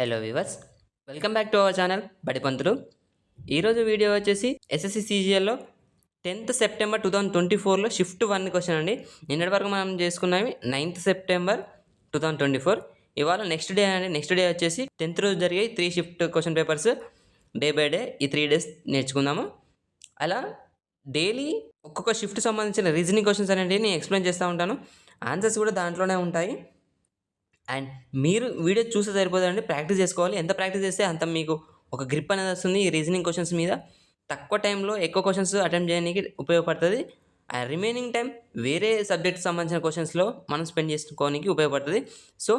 Hello viewers, welcome back to our channel Badi Pantulu. ఈరోజు video వచ్చేసి SSC సీజీఎల్లో 10th సెప్టెంబర్ 2024లో షిఫ్ట్ 1 క్వశ్చన్ అండి. నిన్నటి వరకు మనం చేసుకున్నవి 9th సెప్టెంబర్ 2024. ఇవాళ నెక్స్ట్ డే అండి. నెక్స్ట్ డే వచ్చేసి 10th రోజు జరిగే 3 shift question papers day by day ఈ 3 డేస్ నేర్చుకుందాము. అలా డైలీ ఒక్కొక్క షిఫ్ట్ సంబంధించిన రీజనింగ్ క్వశ్చన్స్ అనేవి నేను ఎక్స్ప్లెయిన్ చేస్తూ ఉంటాను. ఆన్సర్స్ కూడా దాంట్లోనే ఉంటాయి. అండ్ మీరు వీడియో చూస్తే సరిపోదండి, ప్రాక్టీస్ చేసుకోవాలి. ఎంత ప్రాక్టీస్ చేస్తే అంత మీకు ఒక గ్రిప్ అనేది వస్తుంది ఈ రీజనింగ్ క్వశ్చన్స్ మీద. తక్కువ టైంలో ఎక్కువ క్వశ్చన్స్ అటెంప్ట్ చేయడానికి ఉపయోగపడుతుంది. అండ్ రిమైనింగ్ టైం వేరే సబ్జెక్ట్ సంబంధించిన క్వశ్చన్స్లో మనం స్పెండ్ చేసుకోవడానికి ఉపయోగపడుతుంది. సో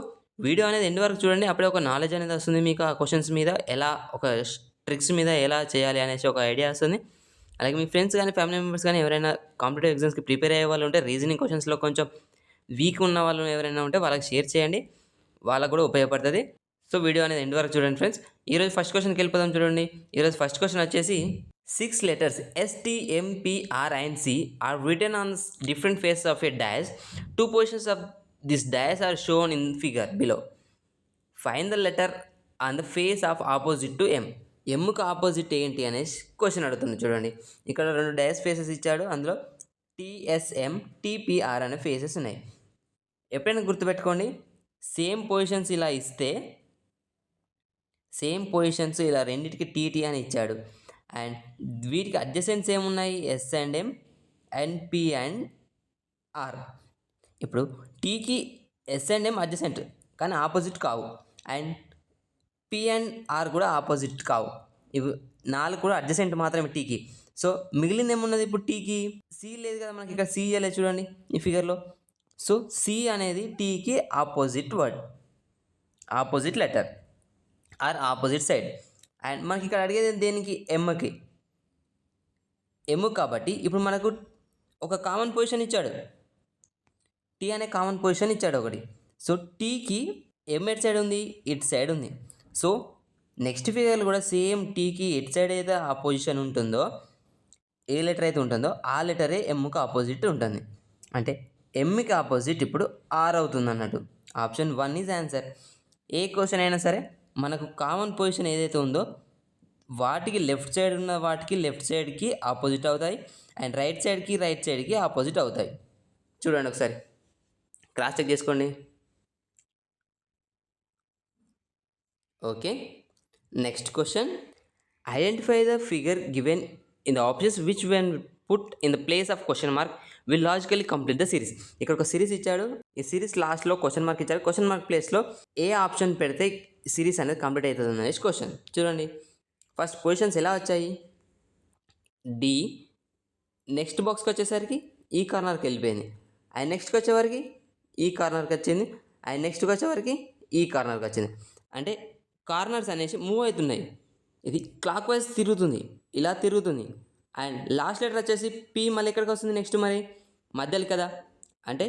వీడియో అనేది ఎండ్ వరకు చూడండి, అప్పుడే ఒక నాలెడ్జ్ అనేది వస్తుంది మీకు. ఆ క్వశ్చన్స్ మీద ఎలా, ఒక ట్రిక్స్ మీద ఎలా చేయాలి అనేసి ఒక ఐడియా వస్తుంది. అలాగే మీ ఫ్రెండ్స్ కానీ ఫ్యామిలీ మెంబర్స్ కానీ ఎవరైనా కాంపిటేటివ్ ఎగ్జామ్స్కి ప్రిపేర్ అయ్యే వాళ్ళు ఉంటే, రీజనింగ్ క్వశ్చన్స్లో కొంచెం వీక్ ఉన్న వాళ్ళు ఎవరైనా ఉంటే వాళ్ళకి షేర్ చేయండి, వాళ్ళకు కూడా ఉపయోగపడుతుంది. సో వీడియో అనేది ఎండ్ వరకు చూడండి ఫ్రెండ్స్. ఈరోజు ఫస్ట్ క్వశ్చన్కి వెళ్ళిపోదాం. చూడండి, ఈరోజు ఫస్ట్ క్వశ్చన్ వచ్చేసి 6 letters S, T, M, P, R and C are written on different faces of a dice. 2 portions of this dice are shown in figure below. Find the letter on the face of opposite to M. ఎమ్కి opposite ఏంటి అనేసి question అడుగుతుంది. చూడండి, ఇక్కడ 2 dice faces ఇచ్చాడు. అందులో TSM, TPR అనే faces ఉన్నాయి. ఎప్పుడైనా గుర్తుపెట్టుకోండి, సేమ్ పొజిషన్స్ ఇలా ఇస్తే, సేమ్ పొజిషన్స్ ఇలా రెండింటికి టీటీ అని ఇచ్చాడు. అండ్ వీటికి అడ్జసెంట్స్ ఏమున్నాయి? S and M and P and R. ఇప్పుడు టీకి ఎస్ అండ్ ఎం అడ్జసెంట్ కానీ ఆపోజిట్ కావు, అండ్ పి అండ్ ఆర్ కూడా ఆపోజిట్ కావు. ఇవి 4 కూడా అడ్జసెంట్ మాత్రమే టీకి. సో మిగిలింది ఏమున్నది ఇప్పుడు? టీకి సి లేదు కదా మనకి, ఇక్కడ సి ఇవ్వలేదు చూడండి ఈ ఫిగర్లో. సో సి అనేది టీకి opposite word, opposite letter or opposite side. And మనకి ఇక్కడ అడిగేది దేనికి? ఎమ్కి. ఎమ్ కాబట్టి ఇప్పుడు మనకు ఒక కామన్ పొజిషన్ ఇచ్చాడు, టీ అనే కామన్ పొజిషన్ ఇచ్చాడు ఒకటి. సో టీకి ఎమ్ ఎట్ సైడ్ ఉంది, ఇట్ సైడ్ ఉంది. సో నెక్స్ట్ ఫిగర్లు కూడా సేమ్ టీకి ఎట్ సైడ్ అయితే ఆ పొజిషన్ ఉంటుందో, ఏ లెటర్ అయితే ఉంటుందో ఆ లెటరే ఎమ్కి ఆపోజిట్ ఉంటుంది. అంటే ఎమ్కి ఆపోజిట్ ఇప్పుడు ఆర్ అవుతుంది అన్నట్టు. Option 1 is answer. A question అయినా సరే మనకు కామన్ పొజిషన్ ఏదైతే ఉందో వాటికి లెఫ్ట్ సైడ్ ఉన్న వాటికి లెఫ్ట్ సైడ్కి ఆపోజిట్ అవుతాయి, అండ్ రైట్ సైడ్కి ఆపోజిట్ అవుతాయి. చూడండి ఒకసారి క్రాస్ చెక్ చేసుకోండి. Okay, next question. Identify the figure given in the options which when put in the place of question mark will logically complete the series. ఇక్కడ ఒక series ఇచ్చాడు, ఈ సిరీస్ లాస్ట్లో క్వశ్చన్ మార్క్ ఇచ్చాడు. క్వశ్చన్ మార్క్ ప్లేస్లో ఏ option పెడితే series అనేది complete అవుతుంది అనేసి క్వశ్చన్. చూడండి, ఫస్ట్ పొజిషన్స్ ఎలా వచ్చాయి? డి నెక్స్ట్ బాక్స్కి వచ్చేసరికి ఈ కార్నర్కి వెళ్ళిపోయింది, అండ్ నెక్స్ట్కి వచ్చేవరకు ఈ కార్నర్కి వచ్చింది, అండ్ నెక్స్ట్కి వచ్చేవరకు ఈ కార్నర్కి వచ్చింది. అంటే కార్నర్స్ అనేసి మూవ్ అవుతున్నాయి. ఇది క్లాక్ వైజ్ తిరుగుతుంది, ఇలా తిరుగుతుంది. అండ్ లాస్ట్ లెటర్ వచ్చేసి పి మళ్ళీ ఎక్కడికి వస్తుంది? నెక్స్ట్ మరి మధ్యలో కదా. అంటే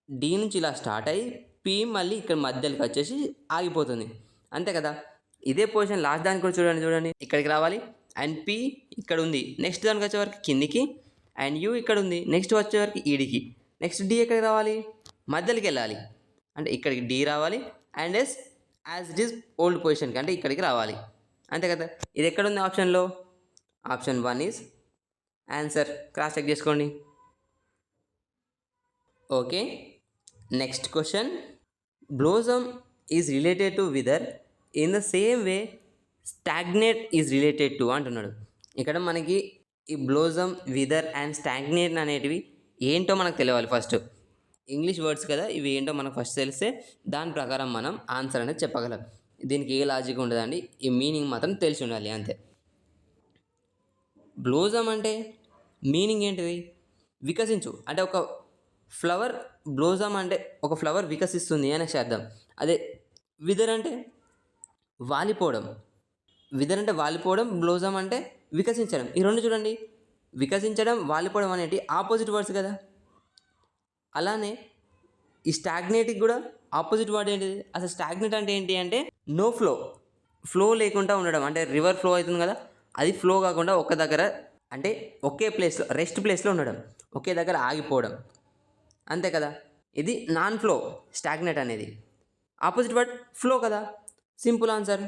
డి నుంచి ఇలా స్టార్ట్ అయ్యి పి మళ్ళీ ఇక్కడ మధ్యలోకి వచ్చేసి ఆగిపోతుంది, అంతే కదా. ఇదే పొజిషన్ లాస్ట్ దానికి కూడా చూడండి, ఇక్కడికి రావాలి, అండ్ పి ఇక్కడ ఉంది, నెక్స్ట్ దానికి వచ్చేవరకు కిందికి, అండ్ యూ ఇక్కడ ఉంది, నెక్స్ట్ వచ్చేవరకు ఈడికి, నెక్స్ట్ డి ఎక్కడికి రావాలి? మధ్యలోకి వెళ్ళాలి, అంటే ఇక్కడికి డి రావాలి, and S as it is old పొజిషన్కి అంటే ఇక్కడికి రావాలి, అంతే కదా. ఇది ఎక్కడుంది ఆప్షన్లో? Option 1 is answer. Cross check చేసుకోండి. Okay, next question. Blossom is related to wither in the same way stagnate is related to అంటున్నాడు. ఇక్కడ మనకి ఈ బ్లోసమ్, విదర్ అండ్ స్టాగ్నేట్ అనేటివి ఏంటో మనకు తెలియాలి. ఫస్ట్ ఇంగ్లీష్ వర్డ్స్ కదా, ఇవి ఏంటో మనకు ఫస్ట్ తెలిస్తే దాని ప్రకారం మనం ఆన్సర్ అనేది చెప్పగలం. దీనికి ఏ లాజిక్ ఉండదండి, ఈ మీనింగ్ మాత్రం తెలిసి ఉండాలి అంతే. బ్లోసమ్ అంటే మీనింగ్ ఏంటిది? వికసించు అంటే ఒక ఫ్లవర్. బ్లోసమ్ అంటే ఒక ఫ్లవర్ వికసిస్తుంది అనేసి అర్థం. అదే విదర్ అంటే వాలిపోవడం. విదర్ అంటే వాలిపోవడం, బ్లోసమ్ అంటే వికసించడం. ఈ రెండు చూడండి, వికసించడం, వాలిపోవడం అనేటి ఆపోజిట్ వర్డ్స్ కదా. అలానే ఈ స్టాగ్నేట్కి కూడా ఆపోజిట్ వర్డ్ ఏంటిది? అసలు స్టాగ్నేట్ అంటే ఏంటి అంటే నో ఫ్లో, ఫ్లో లేకుండా ఉండడం. అంటే రివర్ ఫ్లో అవుతుంది కదా, అది ఫ్లో కాకుండా ఒక దగ్గర, అంటే ఒకే ప్లేస్లో, రెస్ట్ ప్లేస్లో ఉండడం, ఒకే దగ్గర ఆగిపోవడం, అంతే కదా. ఇది నాన్ ఫ్లో స్టాగ్నేట్ అనేది. ఆపోజిట్ వర్డ్ ఫ్లో కదా, simple answer.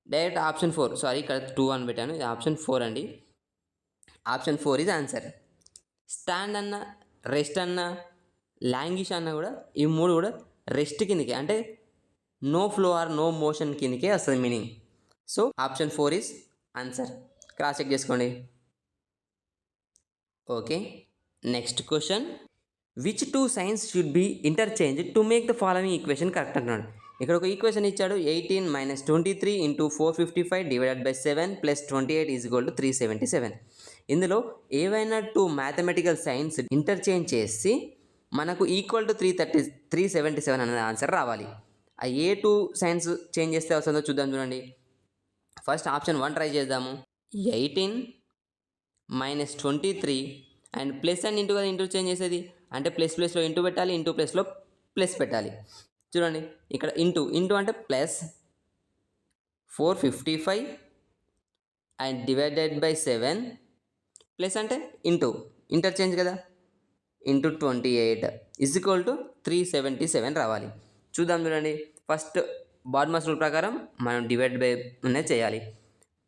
Direct option 4, sorry ఇక్కడ 2 అని పెట్టాను, ఇది ఆప్షన్ 4 అండి. Option 4 is answer. స్టాండ్ అన్న, రెస్ట్ అన్న, లాంగ్విష్ అన్న కూడా ఈ మూడు కూడా రెస్ట్ కిందకి, అంటే no flow or no motion కిందకే వస్తుంది meaning. So option 4 is answer. Cross check చేసుకోండి. Okay, next question. Which two signs should be interchange to make the following equation correct అంటున్నాడు. ఇక్కడ ఒక ఈక్వేషన్ ఇచ్చాడు, 18 - 23 × 455 డివైడెడ్ బై 7 + 28 = 377. ఇందులో ఏవైనా టూ మ్యాథమెటికల్ సైన్స్ ఇంటర్చేంజ్ చేసి మనకు ఈక్వల్ టు 377 అనే ఆన్సర్ రావాలి. ఆ ఏ టూ సైన్స్ చేంజ్ చేస్తే వస్తుందో చూద్దాం. చూడండి, ఫస్ట్ ఆప్షన్ 1 ట్రై చేద్దాము. 18 - 23 అండ్ ప్లస్ అండ్ ఇంటూ కదా, ఇంటూ చేంజ్ చేసేది అంటే ప్లస్లో ఇంటూ పెట్టాలి, ఇంటూ ప్లస్లో ప్లస్ పెట్టాలి. చూడండి ఇక్కడ ఇంటూ అంటే plus 455 and divided by 7 plus అంటే ఇంటర్చేంజ్ కదా, ఇంటూ 28 = 377 రావాలి. చూద్దాం. చూడండి, ఫస్ట్ బాడ్మాస్ రూల్ ప్రకారం మనం డివైడ్ బై అనేది చేయాలి.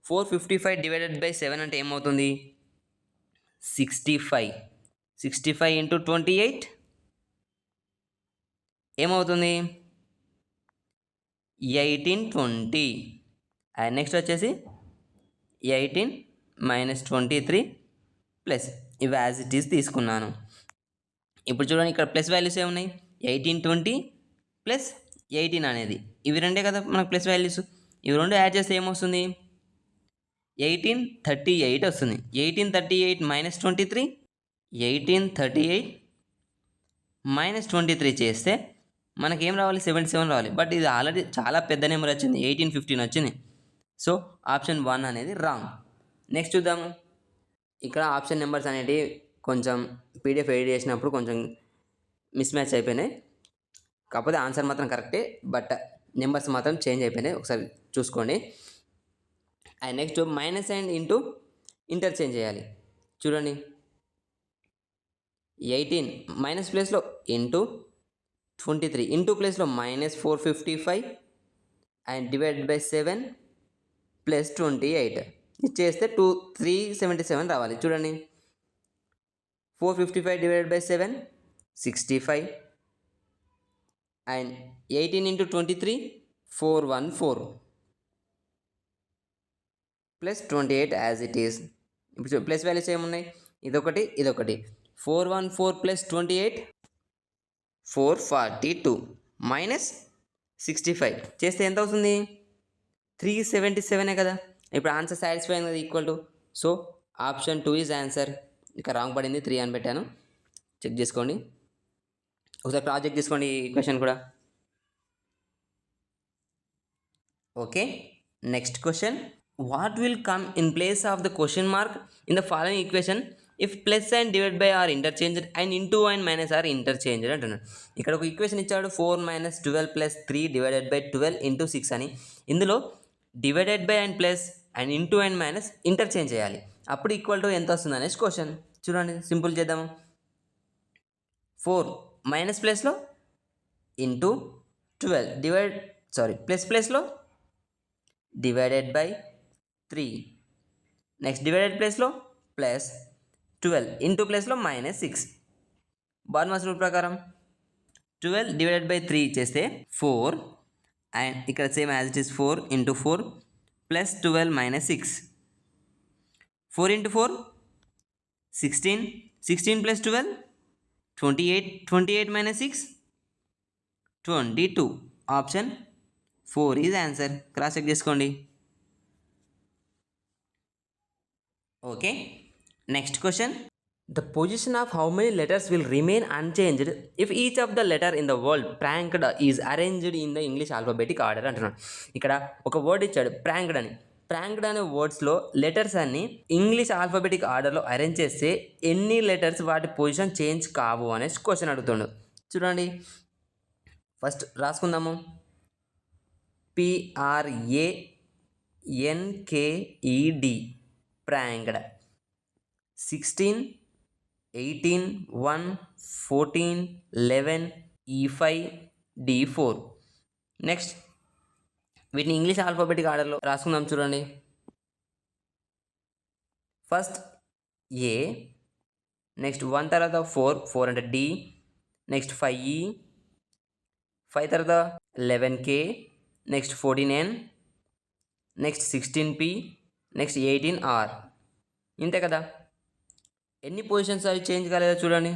455 డివైడెడ్ బై 7 అంటే ఏమవుతుంది, 65 × 28 ఏమవుతుంది, 1820. అండ్ నెక్స్ట్ వచ్చేసి 18 - 23 ప్లస్, ఇవి యాజ్ ఇట్ ఈస్ తీసుకున్నాను. ఇప్పుడు చూడండి, ఇక్కడ ప్లస్ వాల్యూస్ ఏమున్నాయి, 1820 ప్లస్ 18 అనేది, ఇవి రెండే కదా మనకు ప్లస్ వాల్యూస్. ఇవి రెండు యాడ్ చేస్తే ఏమొస్తుంది, 1838 వస్తుంది. 1838 - 23, 1838 - 23 చేస్తే మనకేం రావాలి, 77 రావాలి. బట్ ఇది ఆల్రెడీ చాలా పెద్ద నెంబర్ వచ్చింది, 1815 వచ్చింది. సో ఆప్షన్ 1 అనేది రాంగ్. నెక్స్ట్ చూద్దాము. ఇక్కడ ఆప్షన్ నెంబర్స్ అనేవి కొంచెం పీడిఎఫ్ ఎడిట్ చేసినప్పుడు కొంచెం మిస్ మ్యాచ్ అయిపోయినాయి. కాకపోతే ఆన్సర్ మాత్రం కరెక్టే, బట్ నెంబర్స్ మాత్రం చేంజ్ అయిపోయినాయి, ఒకసారి చూసుకోండి. And next minus and into interchange చేయాలి. చూడండి, 18 మైనస్ ప్లేస్లో ఇంటూ 23, ఇంటూ ప్లేస్లో -455 అండ్ డివైడెడ్ బై 7 ప్లస్ 28 ఇచ్చేస్తే 377 రావాలి. చూడండి, 455 divided by 7 65 and 18 × 23 414 plus 28 as it is. ఇప్పుడు ప్లస్ వాల్యూస్ ఏమున్నాయి, ఇదొకటి 414 ప్లస్ 28 442 మైనస్ 65 చేస్తే ఎంత అవుతుంది, 377 కదా. ఇప్పుడు ఆన్సర్ సాటిస్ఫై అయింది కదా, equal to. So option 2 is answer. ఇక రాంగ్ పడింది, 3 అని పెట్టాను, చెక్ చేసుకోండి. ఒకసారి క్రాస్ చెక్ చేసుకోండి ఈ క్వశ్చన్ కూడా. Okay, next question. What will come in place of the question mark in the following equation if plus and divide by are interchanged and into and minus are interchanged అంటున్నాడు. ఇక్కడ ఒక equation ఇచ్చాడు, 4 - 12 plus 3 divided by 12 × 6 అని. ఇందులో divided by and plus and into and minus interchange చేయాలి, అప్పుడు equal to ఎంత వస్తుంది అనేసి క్వశ్చన్. చూడండి, సింపుల్ చేద్దాము. 4 మైనస్ ప్లేస్లో ఇంటూ 12 ప్లస్లో డివైడెడ్ బై 3, నెక్స్ట్ డివైడెడ్ ప్లేస్లో ప్లస్ 12 ఇంటూ ప్లేస్లో -6. బాడ్మాస్ రూల్ ప్రకారం 12 డివైడెడ్ బై 3 చేస్తే 4 అండ్ ఇక్కడ same as it is 4 × 4 plus 12 - 6. 4 × 4 16 plus 12 28 - 6 22. Option 4 is answer. Cross check చేసుకోండి. Okay, next question. The position of how many letters will remain unchanged if each of the letter in the word pranked is arranged in the English alphabetic order అంటున్నాడు. ఇక్కడ ఒక word ఇచ్చాడు ప్రాంక్డ్ అని. ప్రాంక్డ్ అనే వర్డ్స్లో letters అన్ని English alphabetic ఆర్డర్లో arrange చేస్తే ఎన్ని లెటర్స్ వాటి పొజిషన్ చేంజ్ కావు అనేసి క్వశ్చన్ అడుగుతుండు. చూడండి, ఫస్ట్ రాసుకుందాము. PRANKED pranked. 16 18 1 14 11 E5 D4. Next వీటిని ఇంగ్లీష్ ఆల్ఫాబెటిక్ ఆర్డర్లో రాసుకుందాం చూడండి. ఫస్ట్ ఏ, నెక్స్ట్ 1 తర్వాత 4 అంటే D, నెక్స్ట్ 5E, 5 తర్వాత 11K, next 14N, next 16P, next 18R. ఇంతే కదా. ఎన్ని పొజిషన్స్ అవి చేంజ్ కాలేదో చూడండి.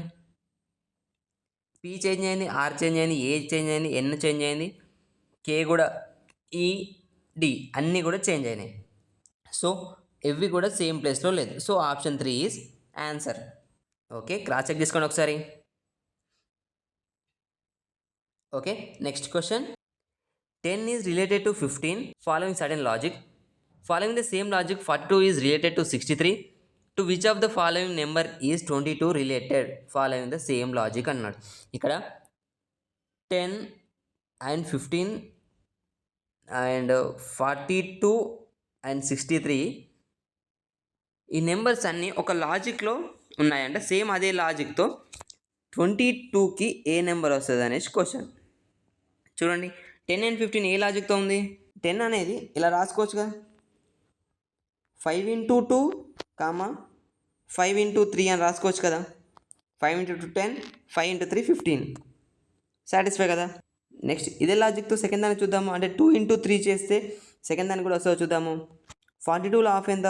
P చేంజ్ అయింది, R చేంజ్ అయింది, A చేంజ్ అయింది, N చేంజ్ అయింది, K కూడా, E, D అన్నీ కూడా చేంజ్ అయినాయి. సో ఇవి కూడా సేమ్ ప్లేస్లో లేదు. So option 3 is answer. Okay, cross check చేసుకోండి ఒకసారి. Okay, next question. 10 is related to 15 following certain logic. Following the same logic 42 is related to 63. To which of the following number is 22 related following the same logic అన్నాడు. ఇక్కడ 10 and 15 and 42 and 63 ఈ numbers అన్నీ ఒక లాజిక్లో ఉన్నాయంటే same అదే లాజిక్తో 22కి ఏ number వస్తుంది అనేసి question. చూడండి, 10 అండ్ 15 ఏ లాజిక్తో ఉంది? 10 అనేది ఇలా రాసుకోవచ్చు కదా, 5 into 2, 5 into 3 అని రాసుకోవచ్చు కదా. 5 into 2 10, 5 into 3 15. సాటిస్ఫై కదా. నెక్స్ట్ ఇదే లాజిక్తో సెకండ్ దాన్ని చూద్దాము. అంటే 2 into 3 చేస్తే సెకండ్ దాన్ని కూడా వస్తుందో చూద్దాము. 42లో హాఫ్ ఎంత?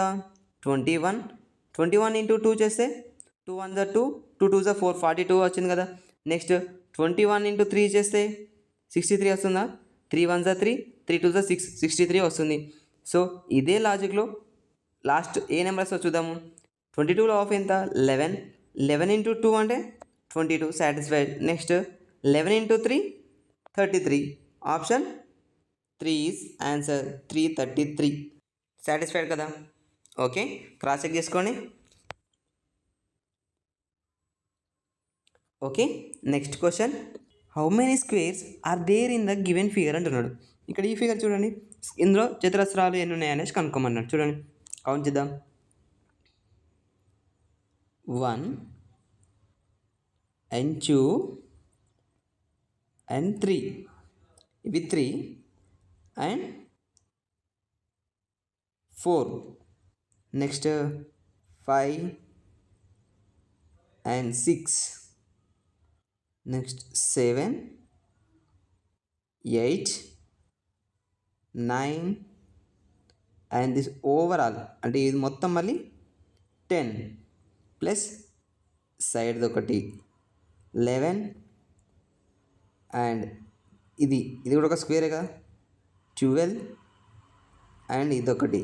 21. 21 into 2 చేస్తే 2 1 2, 2 2 4, 42 వచ్చింది కదా. నెక్స్ట్ 21 into 3 చేస్తే 63 వస్తుందా? 3 1 3, 3 2 6, 63 వస్తుంది. సో ఇదే లాజిక్లో లాస్ట్ ఏ నెంబర్స్ చూద్దాము. 22లో హాఫ్ ఎంత? 11. 11 into 2 అంటే 22. Satisfied. Next 11 into 3 33. Option 3 is answer. 333. Satisfied కదా. ఓకే, క్రాస్ చెక్ చేసుకోండి. Okay, next question. How many squares are there in the given figure అంటున్నాడు. ఇక్కడ ఈ ఫిగర్ చూడండి, ఇందులో చతురస్రాలు ఎన్ని ఉన్నాయనేసి కనుక్కోమన్నాడు. చూడండి, కౌంట్ చేద్దాం. 1 and 2 and 3. ఇవి 3 and 4. Next 5 and 6. Next 7, 8, 9 and this overall అంటే ఇది మొత్తం మళ్ళీ 10 ప్లస్ సైడ్ది ఒకటి 11 అండ్ ఇది కూడా ఒక స్క్వేరే కదా, 12 అండ్ ఇదొకటి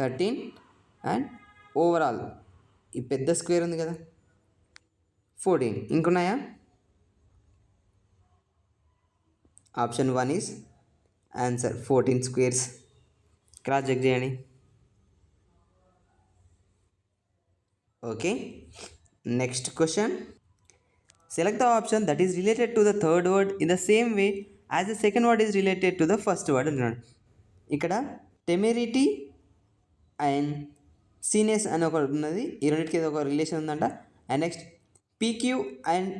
13 అండ్ ఓవరాల్ ఈ పెద్ద స్క్వేర్ ఉంది కదా 14. ఇంకున్నాయా? Option 1 is answer. 14 squares. Cross check చేయండి. Okay, next question. Select the option that is related to the third word in the same way as the second word is related to the first word అంటున్నాడు. ఇక్కడ టెమెరిటీ and సీనియస్ అని ఒకటి ఉన్నది, ఈ రెండింటికి ఒక relation ఉందంట. And next PQ and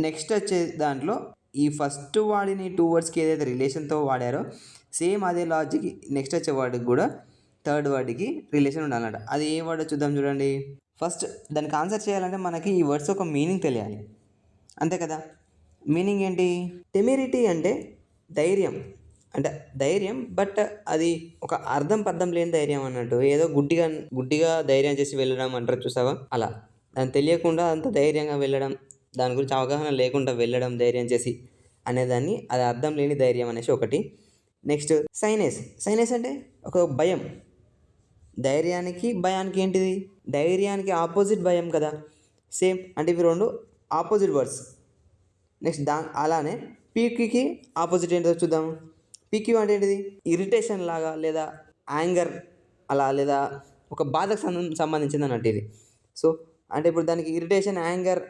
next వచ్చే దాంట్లో ఈ ఫస్ట్ వాడిని 2 వర్డ్స్కి ఏదైతే రిలేషన్తో వాడారో సేమ్ అదే లాజిక్ నెక్స్ట్ వచ్చే వర్డ్కి కూడా థర్డ్ వర్డ్కి రిలేషన్ ఉండాలన్నమాట. అది ఏ వర్డ్ చూద్దాం. చూడండి, ఫస్ట్ దానికి ఆన్సర్ చేయాలంటే మనకి ఈ వర్డ్స్ ఒక మీనింగ్ తెలియాలి, అంతే కదా. మీనింగ్ ఏంటి? టెమెరిటీ అంటే ధైర్యం, అంటే ధైర్యం, బట్ అది ఒక అర్థం పర్థం లేని ధైర్యం అన్నట్టు. ఏదో గుడ్డిగా ధైర్యం చేసి వెళ్ళడం అంటారు చూసావా, అలా దాన్ని తెలియకుండా అంత ధైర్యంగా వెళ్ళడం, దాని గురించి అవగాహన లేకుండా వెళ్ళడం ధైర్యం చేసి అనేదాన్ని, అది అర్థం లేని ధైర్యం అనేసి ఒకటి. నెక్స్ట్ సైనెస్ అంటే ఒక భయం. ధైర్యానికి భయానికి ఏంటిది? ధైర్యానికి ఆపోజిట్ భయం కదా, సేమ్. అంటే ఇవి రెండు ఆపోజిట్ వర్డ్స్. నెక్స్ట్ అలానే పీక్యూకి ఆపోజిట్ ఏంటో చూద్దాము. పీక్యూ అంటే ఏంటిది? ఇరిటేషన్ లాగా లేదా యాంగర్ అలా, లేదా ఒక బాధకు సంబంధించింది అన్నట్టు ఇది. సో అంటే ఇప్పుడు దానికి ఇరిటేషన్, యాంగర్,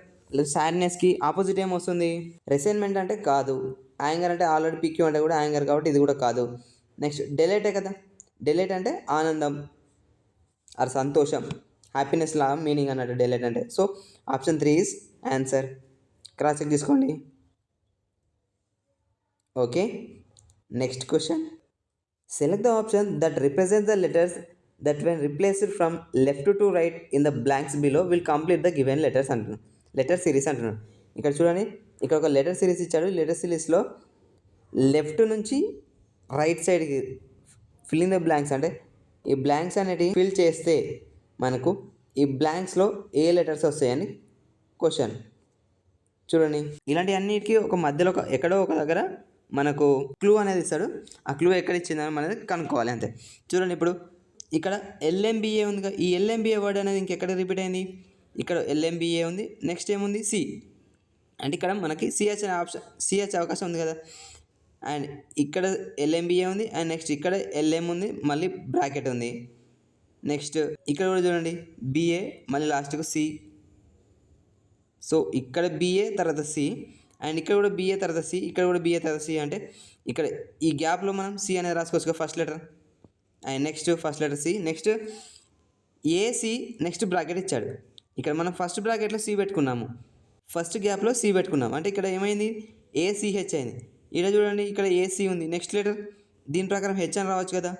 సాడ్నెస్కి ఆపోజిట్ ఏమొస్తుంది? రెసైన్మెంట్ అంటే కాదు. యాంగర్ అంటే ఆల్రెడీ పీక్యూ అంటే కూడా యాంగర్ కాబట్టి ఇది కూడా కాదు. నెక్స్ట్ డెలైటే కదా, డెలైట్ అంటే ఆనందం ఆర్ సంతోషం, హ్యాపీనెస్ లా మీనింగ్ అన్నట్టు డెలైట్ అంటే. So option 3 is answer. Cross check తీసుకోండి. Okay, next question. Select the option that represents the letters that when replaced from left to right in the blanks below will complete the given letters అంటున్నాడు. Letter series అంటున్నాడు. ఇక్కడ చూడండి, ఇక్కడ ఒక letter series ఇచ్చాడు. Letter సిరీస్లో left నుంచి right సైడ్కి ఫిల్లింగ్ ద బ్లాంక్స్ అంటే ఈ బ్లాంక్స్ అనేటివి ఫిల్ చేస్తే మనకు ఈ బ్లాంక్స్లో ఏ లెటర్స్ వస్తాయని క్వశ్చన్. చూడండి, ఇలాంటి అన్నిటికీ ఒక మధ్యలో ఎక్కడో ఒక దగ్గర మనకు క్లూ అనేది ఇస్తాడు. ఆ క్లూ ఎక్కడ ఇచ్చిందని మనది కనుక్కోవాలి అంతే. చూడండి, ఇప్పుడు ఇక్కడ ఎల్ఎంబిఏ ఉంది. ఈ ఎల్ఎంబిఏ వర్డ్ అనేది ఇంకెక్కడ రిపీట్ అయింది? ఇక్కడ ఎల్ఎంబిఏ ఉంది. నెక్స్ట్ ఏముంది? సి. అంటే ఇక్కడ మనకి సిహెచ్ అనే ఆప్షన్, సిహెచ్ అవకాశం ఉంది కదా. అండ్ ఇక్కడ ఎల్ఎంబిఏ ఉంది. అండ్ నెక్స్ట్ ఇక్కడ ఎల్ఎం ఉంది, మళ్ళీ బ్రాకెట్ ఉంది. నెక్స్ట్ ఇక్కడ కూడా చూడండి, బిఏ మళ్ళీ లాస్ట్కు సి. సో ఇక్కడ బిఏ తర్వాత సి, అండ్ ఇక్కడ కూడా బిఏ తర్వాత సి, ఇక్కడ కూడా బిఏ తర్వాత సి. అంటే ఇక్కడ ఈ గ్యాప్లో మనం సి అనేది రాసుకోవచ్చు, first letter. And next first letter C. Next AC, next bracket ఇచ్చాడు. ఇక్కడ మనం ఫస్ట్ బ్రాకెట్లో సి పెట్టుకున్నాము, ఫస్ట్ గ్యాప్లో సి పెట్టుకున్నాము. అంటే ఇక్కడ ఏమైంది? ఏసిహెచ్ అయింది. ఇక్కడ చూడండి, ఇక్కడ ఏసి ఉంది. నెక్స్ట్ లెటర్ దీని ప్రకారం హెచ్ అని రావచ్చు కదా.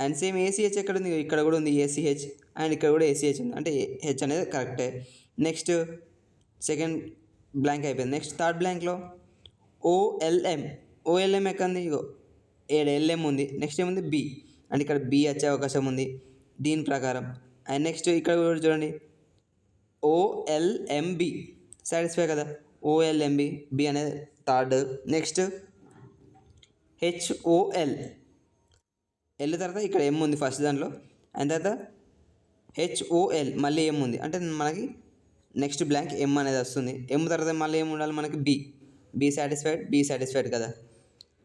అండ్ సేమ్ ఏసీహెచ్ ఎక్కడ ఉంది? ఇక్కడ కూడా ఉంది ఏసీహెచ్. అండ్ ఇక్కడ కూడా ఏసీహెచ్ ఉంది. అంటే హెచ్ అనేది కరెక్టే. నెక్స్ట్ సెకండ్ బ్లాంక్ అయిపోయింది. నెక్స్ట్ థర్డ్ బ్లాంక్లో ఓఎల్ఎం. ఓఎల్ఎం ఎక్కంది? ఇగో ఏడు ఎల్ఎం ఉంది. నెక్స్ట్ ఏముంది? బి. అంటే ఇక్కడ బి వచ్చే అవకాశం ఉంది దీని ప్రకారం. అండ్ నెక్స్ట్ ఇక్కడ కూడా చూడండి, ఓఎల్ఎంబి. సాటిస్ఫై కదా, ఓఎల్ఎంబి. బి అనేది థర్డ్. నెక్స్ట్ హెచ్ఓఎల్. ఎల్ తర్వాత ఇక్కడ ఎం ఉంది ఫస్ట్ దాంట్లో. అండ్ తర్వాత హెచ్ఓఎల్ మళ్ళీ ఎం ఉంది. అంటే మనకి నెక్స్ట్ బ్లాంక్ ఎం అనేది వస్తుంది. ఎం తర్వాత మళ్ళీ ఏం ఉండాలి మనకి? B. B satisfied, B satisfied కదా.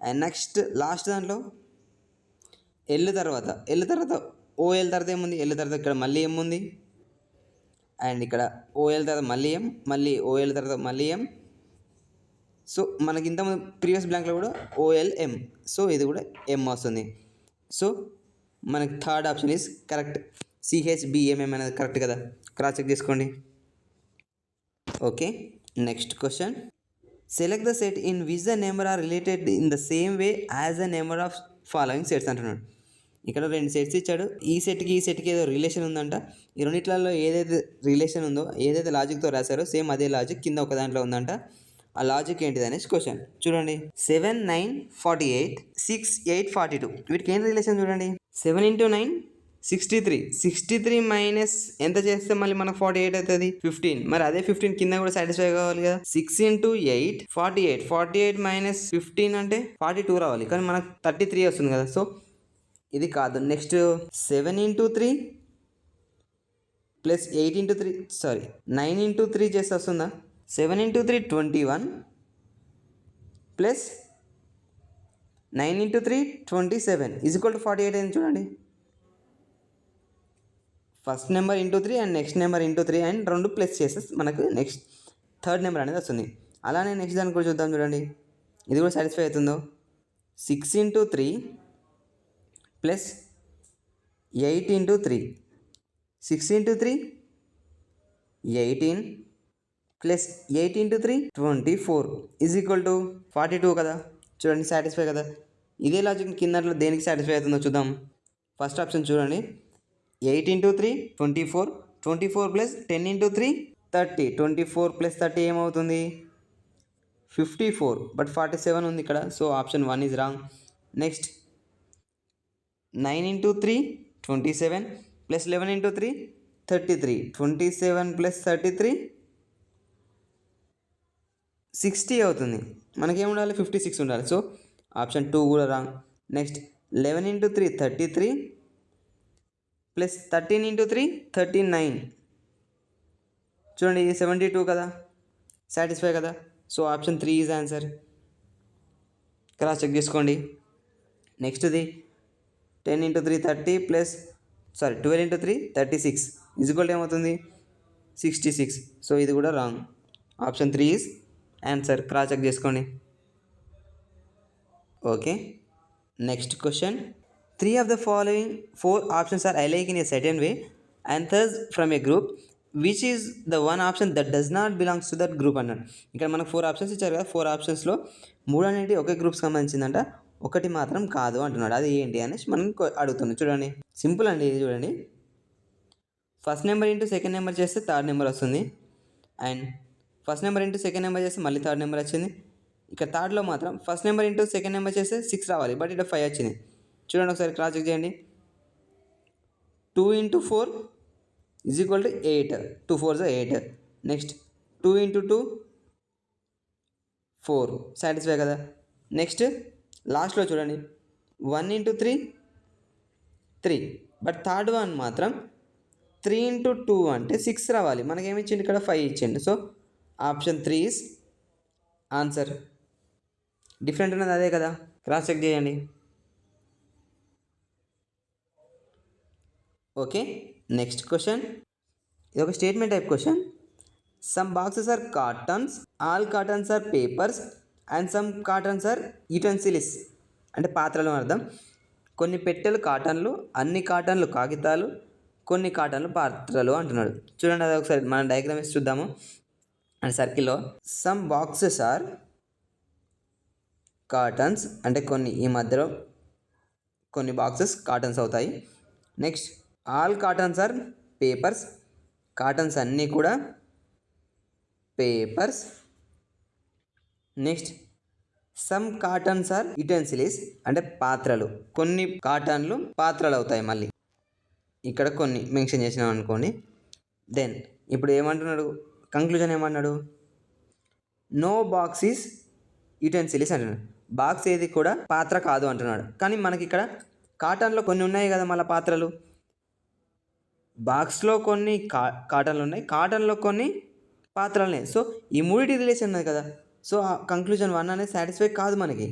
అండ్ నెక్స్ట్ లాస్ట్ దాంట్లో ఎల్ తర్వాత ఓఎల్ తర్వాత ఏముంది? ఎల్ తర్వాత ఇక్కడ మళ్ళీ ఎం ఉంది. అండ్ ఇక్కడ ఓఎల్ తర్వాత మళ్ళీ ఎం, మళ్ళీ ఓఎల్ తర్వాత మళ్ళీ ఎం. సో మనకి ఇంత ప్రీవియస్ బ్లాంక్లో కూడా ఓఎల్ఎం. సో ఇది కూడా ఎం వస్తుంది. సో మనకి third option is correct. CHBMM అనేది కరెక్ట్ కదా. క్రాస్ చెక్ చేసుకోండి. Okay, next question. Select the set in which the number are related in the same way as the number of following sets అంటున్నాడు. ఇక్కడ రెండు sets ఇచ్చాడు. ఈ సెట్కి ఏదో రిలేషన్ ఉందంట. ఈ రెండిట్లలో ఏదైతే రిలేషన్ ఉందో, ఏదైతే లాజిక్తో రాశారో సేమ్ అదే లాజిక్ కింద ఒక దాంట్లో ఉందంట. ఆ లాజిక్ ఏంటిది అనేసి క్వశ్చన్. చూడండి, 7, 9, 48, 6, 8, 42. వీటికి ఏం రిలేషన్ చూడండి. 7 × 9 63. 63 మైనస్ ఎంత చేస్తే మళ్ళీ మనకు 48 అవుతుంది? 15. మరి అదే 15 కింద కూడా సాటిస్ఫై కావాలి కదా. 6 × 8 48. 48 మైనస్ 15 అంటే 42 రావాలి. కానీ మనకు 33 వస్తుంది కదా. సో ఇది కాదు. నెక్స్ట్ 7 × 3 ప్లస్ 8 × 3 సారీ 9 × 3 చేస్తే వస్తుందా? 7 × 3 21 ప్లస్ 9 × 3 27 ఈజ్ ఈక్వల్ టు 48 అయింది చూడండి. First number into 3 and next number into 3 and రెండు ప్లస్ చేస్తే మనకు నెక్స్ట్ థర్డ్ నెంబర్ అనేది వస్తుంది. అలానే నెక్స్ట్ దాన్ని కూడా చూద్దాం. చూడండి, ఇది కూడా సాటిస్ఫై అవుతుందో. 6 × 3 plus 8 × 3. 6 × 3 18 plus 8 × 3 24 is equal to 42 కదా. చూడండి, సాటిస్ఫై కదా. ఇదే లాజిక్ కిందట్లో దేనికి సాటిస్ఫై అవుతుందో చూద్దాం. ఫస్ట్ ఆప్షన్ చూడండి, 8 × 3 24. 24 ప్లస్ 10 × 3 30. 24 ప్లస్ 30 ఏమవుతుంది? 54. బట్ 47 ఉంది ఇక్కడ. So option 1 is wrong. Next 9 × 3 27 plus 11 × 3 33. 27 plus 33 60 అవుతుంది. మనకేం ఉండాలి? 56 ఉండాలి. సో ఆప్షన్ 2 కూడా రాంగ్. Next 11 × 3 33 plus 13 × 3 39. చూడండి, ఇది 72 కదా, సాటిస్ఫై కదా. So option 3 is answer. Cross check చేసుకోండి. నెక్స్ట్ది 10 × 3 30 ప్లస్ 12 × 3 36 ఈజ్ ఈక్వల్ ఏమవుతుంది? 66. సో ఇది కూడా wrong. Option 3 is answer. Cross check చేసుకోండి. Okay, next question. 3 of the following 4 options are alike in a certain way and thus from a group which is the one option that does not belongs to that group అన్నాడు. ఇక్కడ మనకు 4 options ఇచ్చారు కదా, 4 ఆప్షన్స్లో 3 అనేవి ఒకే గ్రూప్కి సంబంధించిందంట, ఒకటి మాత్రం కాదు అంటున్నాడు. అది ఏంటి అనేసి మనం అడుగుతున్నాం. చూడండి, సింపుల్ అండి ఇది. చూడండి, first number into second number చేస్తే థర్డ్ నెంబర్ వస్తుంది, and first number into second number చేస్తే మళ్ళీ థర్డ్ నెంబర్ వచ్చింది. ఇక్కడ థర్డ్లో మాత్రం first number into second number చేస్తే 6 రావాలి, బట్ ఇక్కడ 5 వచ్చింది. చూడండి ఒకసారి క్రాస్ చెక్ చేయండి. 2 into 4 is equal to 8. 2 4s are 8. Next 2 into 2 4, satisfy కదా. నెక్స్ట్ లాస్ట్లో చూడండి, 1 into 3 3, బట్ థర్డ్ వన్ మాత్రం 3 into 2 అంటే 6 రావాలి. మనకేమి ఇచ్చింది ఇక్కడ 5 ఇచ్చింది. So option 3 is answer. Different ఉన్నది అదే కదా, క్రాస్ చెక్ చేయండి. Okay, next question. ఇది ఒక statement type question. Some boxes are cartons, all cartons are papers, and some cartons are utensils అంటే పాత్రలు అర్థం. కొన్ని పెట్టెలు కాటన్లు, అన్ని కాటన్లు కాగితాలు, కొన్ని కాటన్లు పాత్రలు అంటున్నాడు. చూడండి, అది ఒకసారి మనం డయాగ్రామ్ వేసి చూద్దాము. అండ్ సర్కిల్లో సమ్ బాక్సెస్ ఆర్ కాటన్స్ అంటే కొన్ని, ఈ మధ్యలో కొన్ని బాక్సెస్ కాటన్స్ అవుతాయి. Next all cartons are papers, cartons అన్నీ కూడా papers. Next some cartons are utensils అంటే పాత్రలు, కొన్ని కాటన్లు పాత్రలు అవుతాయి. మళ్ళీ ఇక్కడ కొన్ని మెన్షన్ చేసినాం అనుకోండి. దెన్ ఇప్పుడు ఏమంటున్నాడు, కంక్లూజన్ ఏమన్నాడు, నో బాక్స్ ఈజ్ యుటెన్సిల్స్ అంటున్నాడు. బాక్స్ ఏది కూడా పాత్ర కాదు అంటున్నాడు. కానీ మనకి ఇక్కడ కాటన్లో కొన్ని ఉన్నాయి కదా మళ్ళీ పాత్రలు. బాక్స్లో కొన్ని కాటన్లు ఉన్నాయి, కాటన్లో కొన్ని పాత్రలు ఉన్నాయి. సో ఈ మూడింటి రిలేషన్ ఉన్నది కదా. సో కంక్లూజన్ 1 అనేది సాటిస్ఫై కాదు, మనకి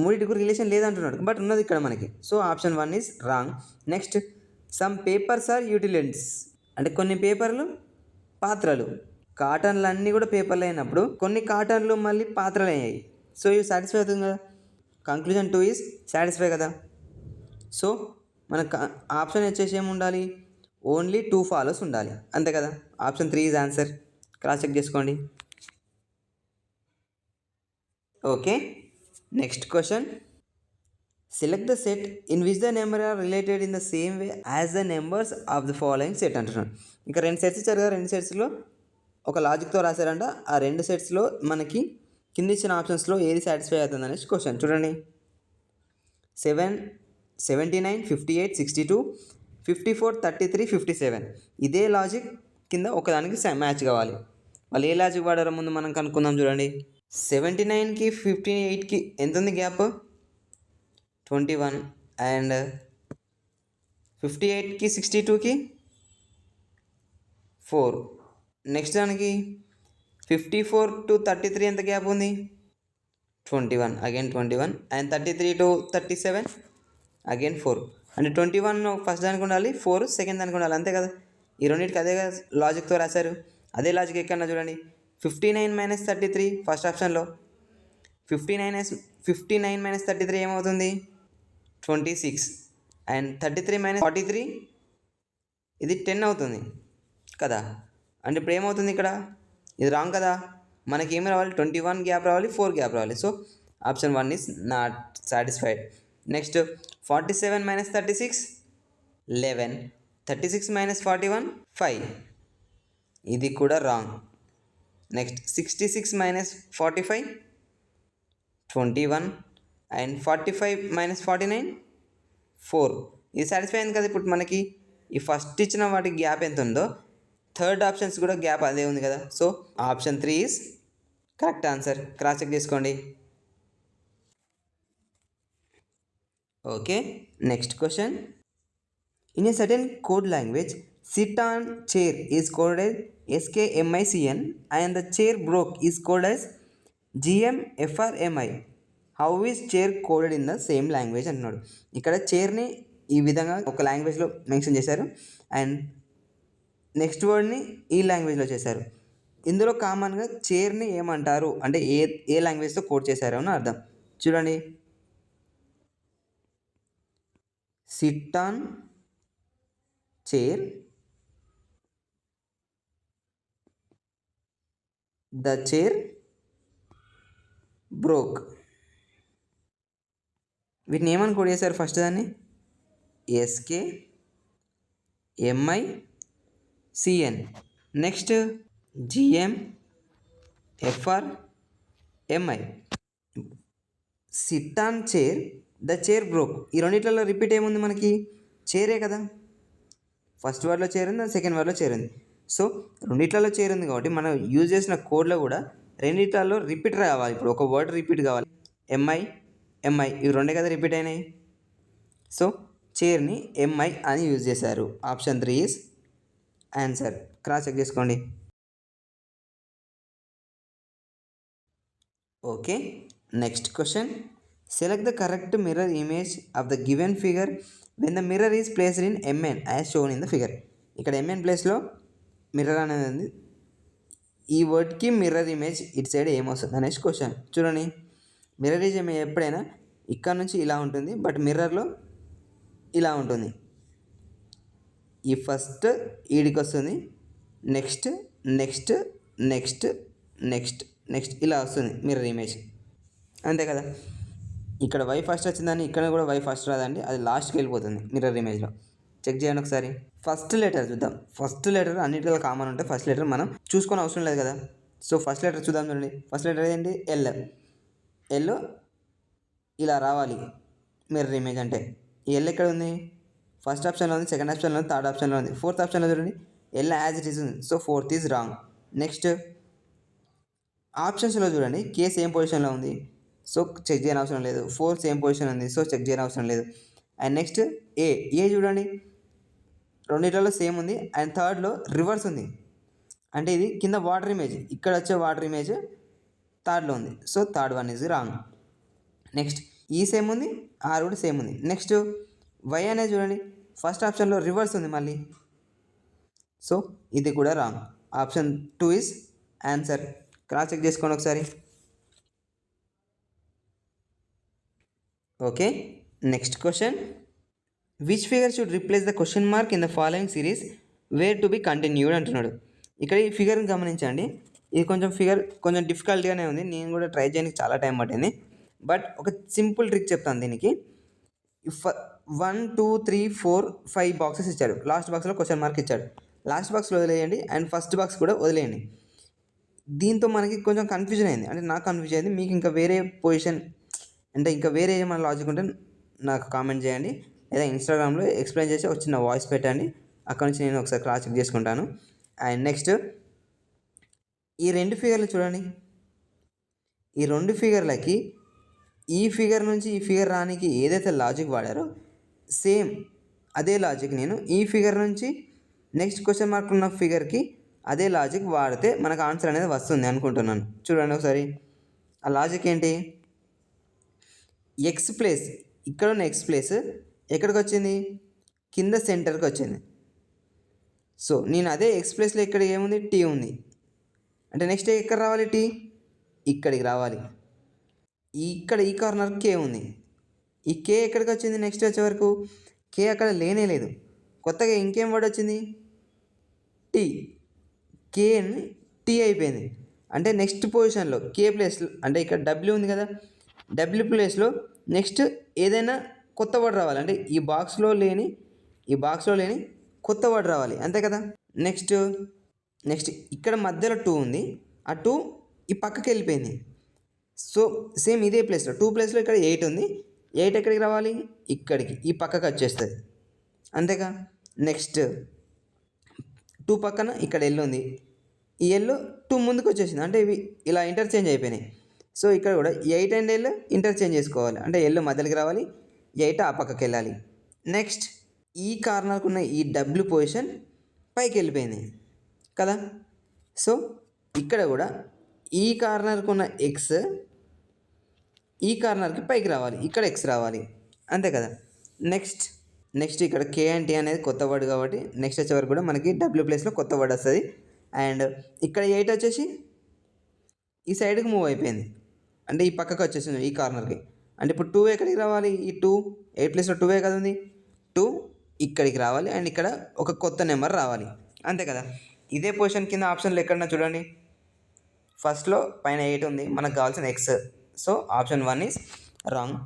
మూడింటికి రిలేషన్ లేదంటున్నాడు, బట్ ఉన్నది ఇక్కడ మనకి. So option 1 is wrong. Next some papers are utilities అంటే కొన్ని పేపర్లు పాత్రలు. కాటన్లు అన్నీ కూడా పేపర్లు అయినప్పుడు కొన్ని కాటన్లు మళ్ళీ పాత్రలు అయ్యాయి. సో ఇవి సాటిస్ఫై అవుతుంది కదా. కంక్లూజన్ 2 ఈజ్ సాటిస్ఫై కదా. సో మన ఆప్షన్ వచ్చేసి ఏమి ఉండాలి, ఓన్లీ 2 ఫాలోస్ ఉండాలి, అంతే కదా. Option 3 is answer. Cross check చేసుకోండి. Okay, next question. Select the set in which the number are related in the same way as the numbers of the following set అంటున్నాడు. ఇంకా 2 sets ఇచ్చారు కదా, 2 సెట్స్లో ఒక లాజిక్తో రాశారంట. ఆ 2 సెట్స్లో మనకి కింద ఇచ్చిన ఆప్షన్స్లో ఏది సాటిస్ఫై అవుతుంది అనేసి క్వశ్చన్. చూడండి, 7 79 58 62 54 33 57. ఇదే లాజిక్ కింద ఒకదానికి మ్యాచ్ కావాలి. వాళ్ళు ఏ లాజిక్ వాడారో ముందు మనం కనుక్కుందాం. చూడండి, 79కి 58కి ఎంత ఉంది గ్యాప్, 21. అండ్ 58కి 62కి 4. నెక్స్ట్ దానికి 54 to 33 ఎంత గ్యాప్ ఉంది, 21, అగైన్ 21. And 33 to 37 again 4. అంటే 21 ఫస్ట్ దానికి ఉండాలి, 4 సెకండ్ దానికి ఉండాలి, అంతే కదా. ఈ రెండింటికి అదే లాజిక్తో రాశారు. అదే లాజిక్ ఎక్కడన్నా చూడండి, 59 - 33 ఫస్ట్ ఆప్షన్లో. 59 - 33 ఏమవుతుంది, 26. అండ్ 33 - 43 ఇది 10 అవుతుంది కదా. అంటే ఇప్పుడు ఏమవుతుంది ఇక్కడ, ఇది రాంగ్ కదా. మనకి ఏమి రావాలి, 21 గ్యాప్ రావాలి, 4 గ్యాప్ రావాలి. So option 1 is not satisfied. Next 47 - 36 11. 36 - 41 5. ఇది కూడా రాంగ్. నెక్స్ట్ 66 - 45 21. అండ్ 45 - 49 4. ఇది సాటిస్ఫై అయింది కదా. ఇప్పుడు మనకి ఈ ఫస్ట్ ఇచ్చిన వాటి గ్యాప్ ఎంత ఉందో థర్డ్ ఆప్షన్స్ కూడా గ్యాప్ అదే ఉంది కదా. So option 3 is correct answer. Cross check చేసుకోండి. Okay, next question. In a certain code language, sit on chair is coded as SKMICN and the chair broke is coded as GMFRMI. How is chair coded in the same language అంటున్నాడు. ఇక్కడ చైర్ని ఈ విధంగా ఒక లాంగ్వేజ్లో mention చేశారు, and next వర్డ్ని ఈ లాంగ్వేజ్లో చేశారు. ఇందులో కామన్గా చైర్ని ఏమంటారు అంటే ఏ లాంగ్వేజ్తో కోడ్ చేశారు అని అర్థం. చూడండి, sit on chair the chair broke. వీటిని ఏమని కోడ్ చేశారు ఫస్ట్ దాన్ని? SK MI CN. Next GM FR MI. Sit on chair the chair broke. ఈ రెండిట్లలో రిపీట్ ఏముంది మనకి? చైరే కదా. ఫస్ట్ వర్డ్లో చైర్ ఉంది, సెకండ్ వర్డ్లో చైర్ ఉంది. సో రెండిట్లలో చైర్ ఉంది కాబట్టి మనం యూజ్ చేసిన కోడ్లో కూడా రెండిట్లలో రిపీట్ రావాలి. ఇప్పుడు ఒక వర్డ్ రిపీట్ కావాలి. ఎంఐ ఎంఐ ఇవి రెండే కదా రిపీట్ అయినాయి. సో చైర్ని ఎంఐ అని యూజ్ చేశారు. Option 3 is answer. Cross check చేసుకోండి. Okay, next question. Select the correct mirror image of the given figure when the mirror is placed in MN as shown in the figure. ఇక్కడ MN ప్లేస్లో mirror అనేది ఉంది. ఈ వర్డ్కి mirror image ఇటు side ఏమొస్తుంది అనేసి క్వశ్చన్. చూడండి, మిర్రర్ ఇమేజ్ ఎప్పుడైనా ఇక్కడ నుంచి ఇలా ఉంటుంది, బట్ మిర్రర్లో ఇలా ఉంటుంది. ఈ ఫస్ట్ ఈడికి వస్తుంది, next next next next next ఇలా వస్తుంది మిర్రర్ ఇమేజ్, అంతే కదా. ఇక్కడ వై ఫస్ట్ వచ్చిందని ఇక్కడ కూడా వై ఫస్ట్ రాదండి, అది లాస్ట్కి వెళ్ళిపోతుంది మిర్రర్ ఇమేజ్లో. చెక్ చేయండి ఒకసారి. ఫస్ట్ లెటర్ చూద్దాం. ఫస్ట్ లెటర్ అన్నిటిలో కామన్ ఉంటే ఫస్ట్ లెటర్ మనం చూసుకొని అవసరం లేదు కదా. సో ఫస్ట్ లెటర్ చూద్దాం. చూడండి, ఫస్ట్ లెటర్ ఏంటి? ఎల్. ఎల్ ఇలా రావాలి మిర్రర్ ఇమేజ్ అంటే. ఈ ఎల్ ఎక్కడ ఉంది? ఫస్ట్ ఆప్షన్లో ఉంది, సెకండ్ ఆప్షన్లో ఉంది, థర్డ్ ఆప్షన్లో ఉంది, ఫోర్త్ ఆప్షన్లో చూడండి ఎల్ యాజ్ ఇట్ ఈస్ ఉంది. So fourth is wrong. Next ఆప్షన్స్లో చూడండి, కే సేమ్ పొజిషన్లో ఉంది, సో చెక్ చేయని అవసరం లేదు. 4 సేమ్ పొజిషన్ ఉంది, సో చెక్ చేయని అవసరం లేదు. అండ్ నెక్స్ట్ ఏ. ఏ చూడండి, రెండిట్లలో సేమ్ ఉంది, అండ్ థర్డ్లో రివర్స్ ఉంది, అంటే ఇది కింద వాటర్ ఇమేజ్, ఇక్కడ వచ్చే వాటర్ ఇమేజ్ థర్డ్లో ఉంది, so third one is wrong. Next ఈ సేమ్ ఉంది, ఆర్ కూడా సేమ్ ఉంది. నెక్స్ట్ వై అనేది చూడండి, ఫస్ట్ ఆప్షన్లో రివర్స్ ఉంది మళ్ళీ, సో ఇది కూడా wrong. Option 2 is answer. Cross check చేసుకోండి ఒకసారి. Okay, next question. Which figure should replace the question mark in the following series were to be continued అంటున్నాడు. ఇక్కడ ఈ ఫిగర్ని గమనించండి. ఇది ఫిగర్ కొంచెం డిఫికల్ట్గానే ఉంది, నేను కూడా ట్రై చేయడానికి చాలా టైం పట్టింది. బట్ ఒక సింపుల్ ట్రిక్ చెప్తాను దీనికి. 1 2 3 4 5 బాక్సెస్ ఇచ్చాడు. లాస్ట్ బాక్స్లో క్వశ్చన్ మార్క్ ఇచ్చాడు. లాస్ట్ బాక్స్లో వదిలేయండి అండ్ ఫస్ట్ బాక్స్ కూడా వదిలేయండి. దీంతో మనకి కొంచెం కన్ఫ్యూజన్ అయింది, అంటే నాకు కన్ఫ్యూజ్ అయింది. మీకు ఇంకా వేరే పొజిషన్ అంటే ఇంకా వేరే ఏమైనా లాజిక్ ఉంటే నాకు కామెంట్ చేయండి, లేదా ఇన్స్టాగ్రామ్లో ఎక్స్ప్లెయిన్ చేసి ఒక చిన్న వాయిస్ పెట్టండి, అక్కడ నుంచి నేను ఒకసారి క్రాస్ చెక్ చేసుకుంటాను. అండ్ నెక్స్ట్ ఈ 2 ఫిగర్లు చూడండి. ఈ 2 ఫిగర్లకి ఈ ఫిగర్ నుంచి ఈ ఫిగర్ రానికి ఏదైతే లాజిక్ వాడారో సేమ్ అదే లాజిక్ నేను ఈ ఫిగర్ నుంచి నెక్స్ట్ క్వశ్చన్ మార్క్ ఉన్న ఫిగర్కి అదే లాజిక్ వాడితే మనకు ఆన్సర్ అనేది వస్తుంది అనుకుంటున్నాను. చూడండి ఒకసారి, ఆ లాజిక్ ఏంటి? ఎక్స్ ప్లేస్, ఇక్కడ ఉన్న ఎక్స్ ప్లేస్ ఎక్కడికి వచ్చింది? కింద సెంటర్కి వచ్చింది. సో నేను అదే ఎక్స్ ప్లేస్లో ఇక్కడ ఏముంది? టీ ఉంది, అంటే నెక్స్ట్ ఎక్కడ రావాలి? టీ ఇక్కడికి రావాలి. ఇక్కడ ఈ కార్నర్ కే ఉంది, ఈ కే ఎక్కడికి వచ్చింది? నెక్స్ట్ వచ్చే వరకు కే అక్కడ లేనే లేదు. కొత్తగా ఇంకేం వర్డ్ వచ్చింది? టీ. కేని టీ అయిపోయింది, అంటే నెక్స్ట్ పొజిషన్లో కే ప్లేస్లో, అంటే ఇక్కడ డబ్ల్యూ ఉంది కదా, డబ్ల్యూ ప్లేస్లో నెక్స్ట్ ఏదైనా కొత్త వర్డ్ రావాలి, అంటే ఈ బాక్స్లో లేని కొత్త వర్డ్ రావాలి, అంతే కదా. నెక్స్ట్ ఇక్కడ మధ్యలో 2 ఉంది, ఆ 2 ఈ పక్కకి వెళ్ళిపోయింది. సో సేమ్ ఇదే ప్లేస్లో 2 ప్లేస్లో ఇక్కడ 8 ఉంది, 8 ఎక్కడికి రావాలి? ఇక్కడికి, ఈ పక్కకి వచ్చేస్తుంది, అంతేగా. నెక్స్ట్ 2 పక్కన ఇక్కడ ఎల్ ఉంది, ఈ ఎల్ 2 ముందుకు వచ్చేసింది, అంటే ఇవి ఇలా ఇంటర్చేంజ్ అయిపోయినాయి. సో ఇక్కడ కూడా 8 అండ్ ఎల్ ఇంటర్చేంజ్ చేసుకోవాలి, అంటే ఎల్ మధ్యలోకి రావాలి, 8 ఆ పక్కకి వెళ్ళాలి. నెక్స్ట్ ఈ కార్నర్కు ఉన్న ఈ డబ్ల్యూ పొజిషన్ పైకి వెళ్ళిపోయింది కదా. సో ఇక్కడ కూడా ఈ కార్నర్కు ఉన్న ఎక్స్ ఈ కార్నర్కి పైకి రావాలి, ఇక్కడ ఎక్స్ రావాలి, అంతే కదా. నెక్స్ట్ ఇక్కడ కే అండ్ టీ అనేది కొత్త వర్డ్ కాబట్టి నెక్స్ట్ వచ్చే వరకు కూడా మనకి డబ్ల్యూ ప్లేస్లో కొత్త వర్డ్ వస్తుంది. అండ్ ఇక్కడ 8 వచ్చేసి ఈ సైడ్కి మూవ్ అయిపోయింది, అంటే ఈ పక్కకి వచ్చేసింది ఈ కార్నర్కి. అంటే ఇప్పుడు 2 ఎక్కడికి రావాలి? ఈ 2 8 ప్లేస్లో 2 కదా ఉంది, 2 ఇక్కడికి రావాలి, అండ్ ఇక్కడ ఒక కొత్త నెంబర్ రావాలి, అంతే కదా. ఇదే పొజిషన్ కింద ఆప్షన్లు ఎక్కడన్నా చూడండి. ఫస్ట్లో పైన 8 ఉంది, మనకు కావాల్సిన X. So option 1 is wrong.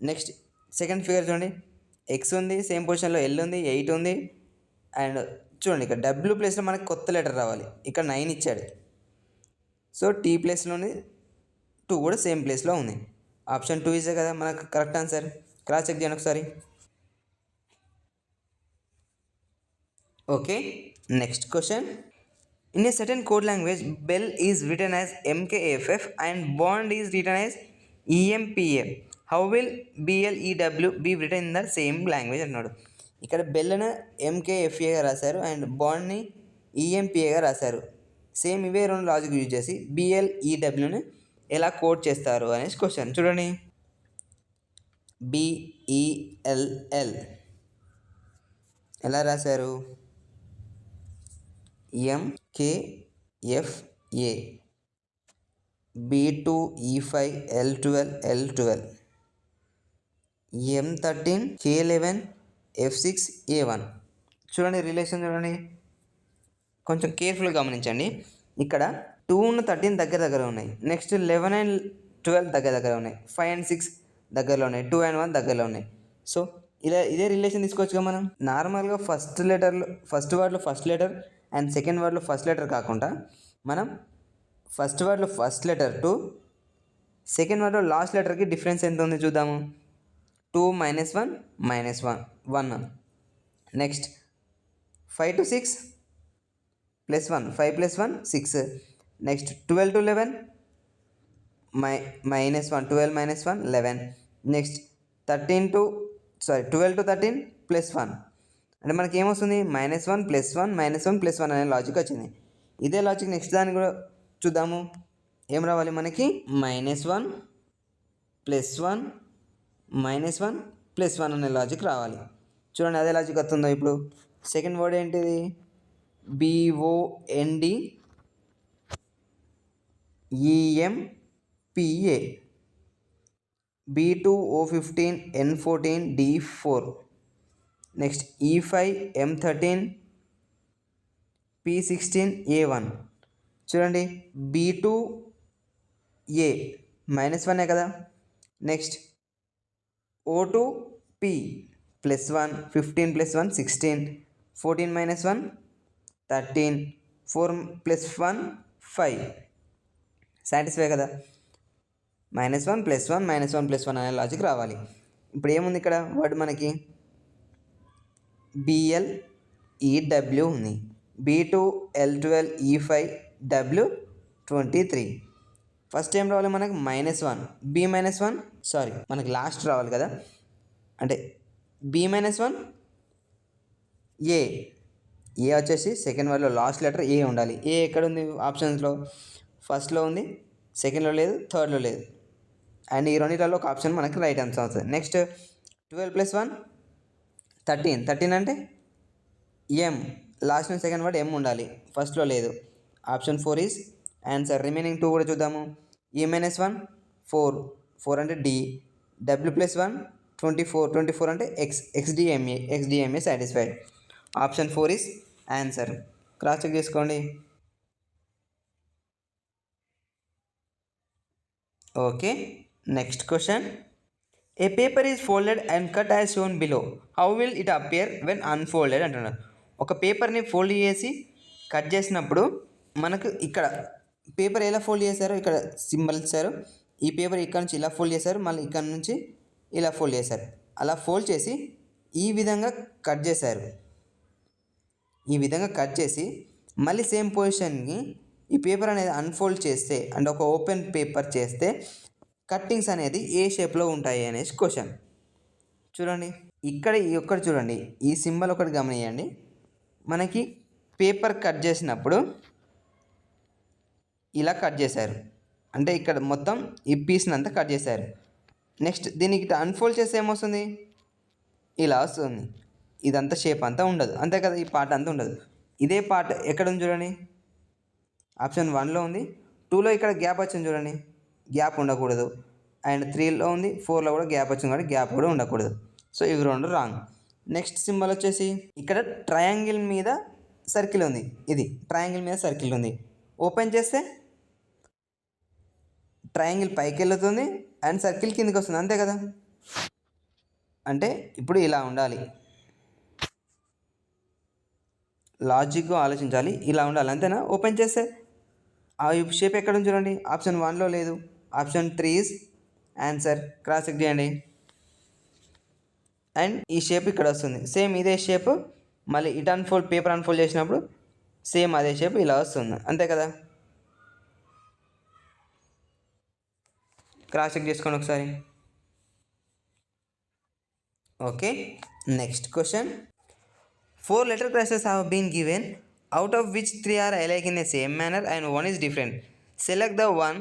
Next second figure చూడండి, ఎక్స్ ఉంది, సేమ్ పొజిషన్లో ఎల్ ఉంది, 8 ఉంది. అండ్ చూడండి ఇక్కడ డబ్ల్యూ ప్లేస్లో మనకి కొత్త లెటర్ రావాలి, ఇక్కడ 9 ఇచ్చాడు. సో టీ ప్లేస్లోని 2 కూడా సేమ్ ప్లేస్లో ఉంది. ఆప్షన్ 2 ఈజే కదా మనకు కరెక్ట్ ఆన్సర్. క్రాస్ చెక్ చేయండి ఒకసారి. Okay, next question. In a certain code language, Bell is written as MKFF and Bond is written as EMPA. How will BLEW be written in the same language అన్నాడు. ఇక్కడ బెల్ని ఎంకేఎఫ్ఏగా రాశారు and బాండ్ని ఈఎంపిఏగా రాశారు. Same ఇవే రెండు logic use చేసి బిఎల్ఈడబ్ల్యూని ఎలా code చేస్తారు అనేసి క్వశ్చన్. చూడండి, బిఈఎల్ఎల్ ఎలా రాశారు, ఎంకేఎఫ్ఏ, B2 E5 L12 L12, M13 K11 F6 A1. చూడండి రిలేషన్ చూడండి, కొంచెం కేర్ఫుల్గా గమనించండి. ఇక్కడ 2 and 13 దగ్గర ఉన్నాయి, నెక్స్ట్ 11 and 12 దగ్గర ఉన్నాయి, 5 and 6 దగ్గరలో ఉన్నాయి, 2 and 1 దగ్గరలో ఉన్నాయి. సో ఇదే రిలేషన్ తీసుకోవచ్చుగా మనం. నార్మల్గా ఫస్ట్ వర్డ్లో ఫస్ట్ లెటర్ అండ్ సెకండ్ వర్డ్లో ఫస్ట్ లెటర్ కాకుండా మనం ఫస్ట్ వర్డ్లో ఫస్ట్ లెటర్ టు సెకండ్ వర్డ్లో లాస్ట్ లెటర్కి డిఫరెన్స్ ఎంత ఉంది చూద్దాము. 2 -1 -1. Next 5 to 6 +1, 5 + 1 6. Next 12 to 11 -1, 12 - 1 11. Next 12 to 13 +1 అంటే మనకి ఏమొస్తుంది, -1 +1 -1 +1 అనే లాజిక్ వచ్చింది. ఇదే లాజిక్ నెక్స్ట్ దాన్ని కూడా చూద్దాము. ఏం రావాలి మనకి, -1 +1 -1 +1 అనే లాజిక్ రావాలి. చూడండి అదే లాజిక్ వస్తుందో ఇప్పుడు. సెకండ్ వర్డ్ ఏంటిది, BOND EMPA, B2 O15 N14 D4. Next E5 M13 P16 A1. చూడండి B2 A -1 కదా. Next O2 P +1 15 + 1 16, 14 - 1 13, 4 + 1 5. సాటిస్ఫై కదా. -1 +1 -1 +1 అనే లాజిక్ రావాలి. ఇప్పుడు ఏముంది ఇక్కడ వర్డ్ మనకి, BLEW ఉంది, B2 L12 E5 W23. First ఏం రావాలి మనకు, -1 B -1 సారీ మనకి లాస్ట్ రావాలి కదా, అంటే B -1 ఏ వచ్చేసి సెకండ్ వర్డ్లో లాస్ట్ లెటర్ ఏ ఉండాలి. ఏ ఎక్కడ ఉంది ఆప్షన్స్లో, ఫస్ట్లో ఉంది, సెకండ్లో లేదు, థర్డ్లో లేదు. అండ్ ఈ రెండిట్లో ఒక ఆప్షన్ మనకి రైట్ ఆన్సర్ అవుతుంది. నెక్స్ట్ 12 + 1 13 అంటే ఎం, లాస్ట్ నుంచి సెకండ్ వర్డ్ ఎం ఉండాలి, ఫస్ట్లో లేదు. Option 4 is answer. రిమైనింగ్ 2 కూడా చూద్దాము. E -1 4 అంటే D, W +1 24 అంటే XDMA satisfied. Option 4 is answer. Cross check చేసుకోండి. Okay, next question. A paper is folded and cut as shown below, how will it appear when unfolded అంటున్నారు. ఒక పేపర్ని fold చేసి cut చేసినప్పుడు మనకు ఇక్కడ పేపర్ ఎలా ఫోల్డ్ చేశారో ఇక్కడ సింబల్ ఇచ్చారు. ఈ పేపర్ ఇక్కడ నుంచి ఇలా ఫోల్డ్ చేశారు, మళ్ళీ ఇక్కడ నుంచి ఇలా ఫోల్డ్ చేశారు. అలా ఫోల్డ్ చేసి ఈ విధంగా కట్ చేశారు. ఈ విధంగా కట్ చేసి మళ్ళీ సేమ్ పొజిషన్కి ఈ పేపర్ అనేది అన్ఫోల్డ్ చేస్తే అంటే ఒక ఓపెన్ పేపర్ చేస్తే కట్టింగ్స్ అనేది ఏ షేప్లో ఉంటాయి అనేసి క్వశ్చన్. చూడండి ఇక్కడ ఒక్కటి చూడండి, ఈ సింబల్ ఒకటి గమనియండి. మనకి పేపర్ కట్ చేసినప్పుడు ఇలా కట్ చేశారు, అంటే ఇక్కడ మొత్తం ఈ పీస్ని అంతా కట్ చేశారు. నెక్స్ట్ దీనికి అన్ఫోల్డ్ చేస్తే ఏమొస్తుంది, ఇలా వస్తుంది. ఇదంతా షేప్ అంతా ఉండదు, అంతే కదా, ఈ పార్ట్ అంతా ఉండదు. ఇదే పార్ట్ ఎక్కడ ఉంది చూడండి, ఆప్షన్ 1లో ఉంది, 2లో ఇక్కడ గ్యాప్ వచ్చింది చూడండి, గ్యాప్ ఉండకూడదు. అండ్ 3లో ఉంది, 4లో కూడా గ్యాప్ వచ్చింది కాబట్టి గ్యాప్ కూడా ఉండకూడదు. సో ఇవి రెండు రాంగ్. నెక్స్ట్ సింబల్ వచ్చేసి ఇక్కడ ట్రయాంగిల్ మీద సర్కిల్ ఉంది, ఇది ట్రయాంగిల్ మీద సర్కిల్ ఉంది. ఓపెన్ చేస్తే ట్రయాంగిల్ పైకి వెళ్తుంది అండ్ సర్కిల్ కిందకి వస్తుంది, అంతే కదా. అంటే ఇప్పుడు ఇలా ఉండాలి, లాజిక్గా ఆలోచించాలి, ఇలా ఉండాలి, అంతేనా. ఓపెన్ చేస్తే ఆ షేప్ ఎక్కడ ఉంది చూడండి, ఆప్షన్ 1లో లేదు, option 3 is answer. Cross check చేయండి. అండ్ ఈ షేప్ ఇక్కడ వస్తుంది, సేమ్ ఇదే షేప్ మళ్ళీ ఇట్ అన్ఫోల్డ్, పేపర్ అన్ఫోల్డ్ చేసినప్పుడు సేమ్ అదే షేప్ ఇలా వస్తుంది, అంతే కదా. క్రాస్ చెక్ చేసుకోండి ఒకసారి. Okay, next question. 4 letter clusters have been given, out of which 3 are alike in the same manner and 1 is different. Select the one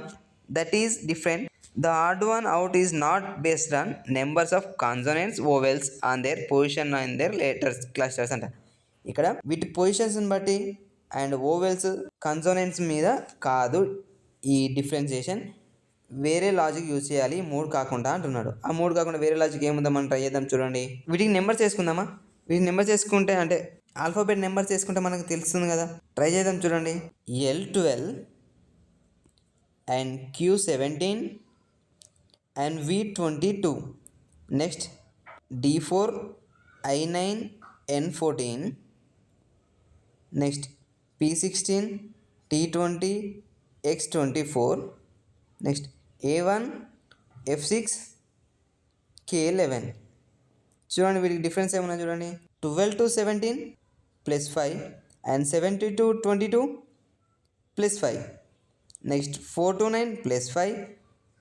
that is different. The odd one out is not based on numbers of consonants, vowels on their position in their letters clusters అంట. ఇక్కడ వీటి పొజిషన్స్ని బట్టి and vowels consonants మీద కాదు ఈ differentiation, వేరే logic use చేయాలి 3 కాకుండా అంటున్నాడు. ఆ 3 కాకుండా వేరే లాజిక్ ఏముందో మనం ట్రై చేద్దాం చూడండి. వీటికి నెంబర్స్ వేసుకుందామా. వీటిని నెంబర్స్ వేసుకుంటే అంటే ఆల్ఫాబెట్ నెంబర్స్ వేసుకుంటే మనకు తెలుస్తుంది కదా. ట్రై చేద్దాం చూడండి. L12 and Q17 and V22. Next D4 I9 N14. Next P16 T20 X24. Next A1 F6 K11. చూడండి వీటికి డిఫరెన్స్ ఏమన్నా చూడండి. 12 to 17 +5 and 70 to 22 +5. Next 4 to 9 +5,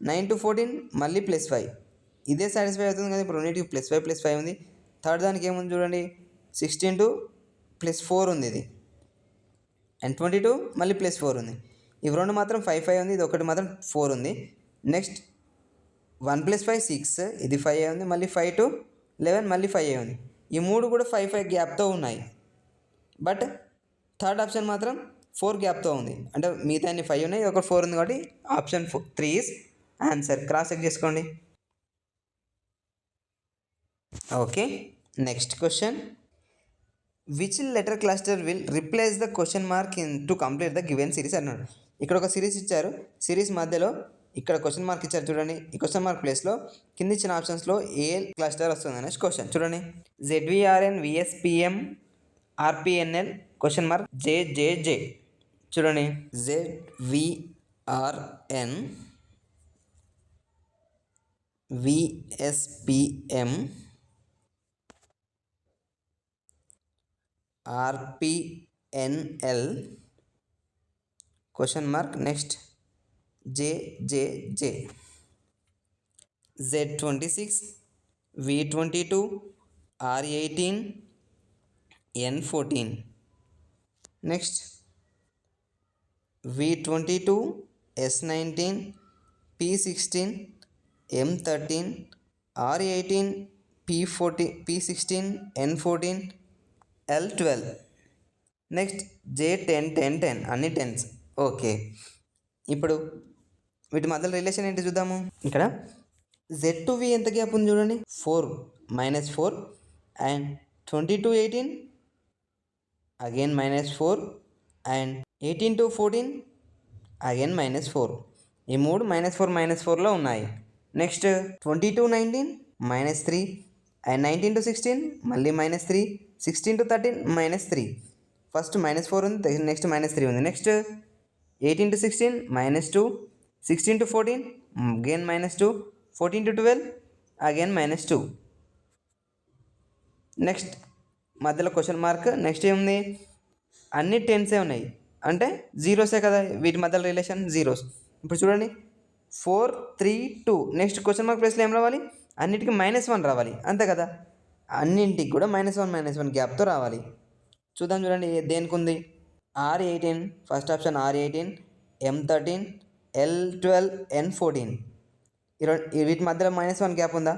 9 to 14 మళ్ళీ +5. ఇదే సాటిస్ఫై అవుతుంది కదా. ఇప్పుడు రెండింటికి +5 ఉంది. థర్డ్ దానికి ఏముంది చూడండి, 16 to +4 ఉంది ఇది, అండ్ 22 మళ్ళీ +4 ఉంది. ఇవి రెండు మాత్రం 5 ఉంది, ఇది ఒకటి మాత్రం 4 ఉంది. నెక్స్ట్ 1 + 5 6, ఇది 5 ఉంది, మళ్ళీ 5 to 11 మళ్ళీ 5 ఉంది. ఈ మూడు కూడా 5 గ్యాప్తో ఉన్నాయి. బట్ థర్డ్ ఆప్షన్ మాత్రం 4 గ్యాప్తో ఉంది. అంటే మిగతా అన్ని 5 ఉన్నాయి, ఒక 4 ఉంది, కాబట్టి option 3 is answer. Cross check చేసుకోండి. Okay, next question. Which letter cluster will replace the question mark in to complete the given series అన్నాడు. ఇక్కడ ఒక సిరీస్ ఇచ్చారు, సిరీస్ మధ్యలో ఇక్కడ క్వశ్చన్ మార్క్ ఇచ్చారు చూడండి. ఈ క్వశ్చన్ మార్క్ ప్లేస్లో కింద ఇచ్చిన ఆప్షన్స్లో ఏ క్లస్టర్ వస్తుంది అనేసి క్వశ్చన్ చూడండి. ZVRN VSPM RPNL question mark JJJ. చూడండి, ZVRN VSPM RPNL question mark next JJJ. Z26 V22 R18 N14. Next V22 S19 P16 M13 R18 P16 N14 L12. Next J10 10 10 అన్ని 10s. Okay, ఇప్పుడు వీటి మధ్యలో relation ఏంటి చూద్దాము. ఇక్కడ Z to V ఎంత gap ఉంది చూడండి, 4 -4 and 22 18 again -4 and 18 to 14 again -4. ఈ మూడు -4 లో ఉన్నాయి. నెక్స్ట్ 22 19 -3 అండ్ 19 to 16 మళ్ళీ -3, 16 to 13 -3. ఫస్ట్ -4 ఉంది, నెక్స్ట్ -3 ఉంది. Next 18 to 16 -2, 16 to 14 again -2, 14 to 12 again -2. Next మధ్యలో క్వశ్చన్ మార్క్. నెక్స్ట్ ఏముంది, అన్ని 10సే ఉన్నాయి, అంటే 0సే కదా వీటి మధ్యలో రిలేషన్, 0s. ఇప్పుడు చూడండి 4 3 2. నెక్స్ట్ క్వశ్చన్ మార్క్ ప్లేస్లో ఏం రావాలి, అన్నిటికీ -1 రావాలి, అంతే కదా. అన్నింటికి కూడా -1 గ్యాప్తో రావాలి. చూద్దాం చూడండి దేనికి ఉంది. R18 first option, R18 M13 L12 N14. వీటి మధ్యలో -1 గ్యాప్ ఉందా,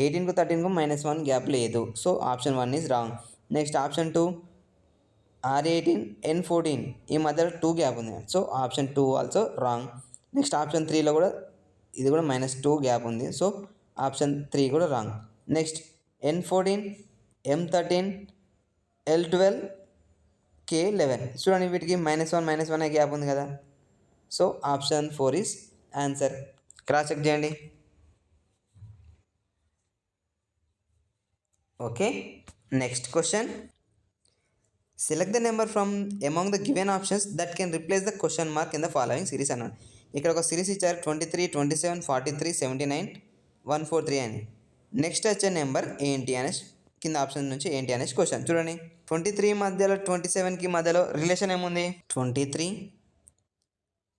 18కు 13కు -1 గ్యాప్ లేదు. So option 1 is wrong. Next option 2 R18 N14, ఈ మధ్యలో 2 గ్యాప్ ఉంది, so option 2 also wrong. Next option 3లో కూడా ఇది కూడా -2 గ్యాప్ ఉంది, సో ఆప్షన్ 3 కూడా wrong. Next N14 M13 L12 K11. చూడండి వీటికి -1 గ్యాప్ ఉంది కదా, so option 4 is answer. Cross check చేయండి. Okay, next question. Select the number from among the given options that can replace the question mark in the following series అన్నాడు. ఇక్కడ ఒక series ఇచ్చారు 23, 27, 43, 79, 143 అని. నెక్స్ట్ వచ్చే నెంబర్ ఏంటి అనేసి కింద ఆప్షన్ నుంచి ఏంటి అనేసి క్వశ్చన్ చూడండి. 23 మధ్యలో 27కి మధ్యలో రిలేషన్ ఏముంది? 23,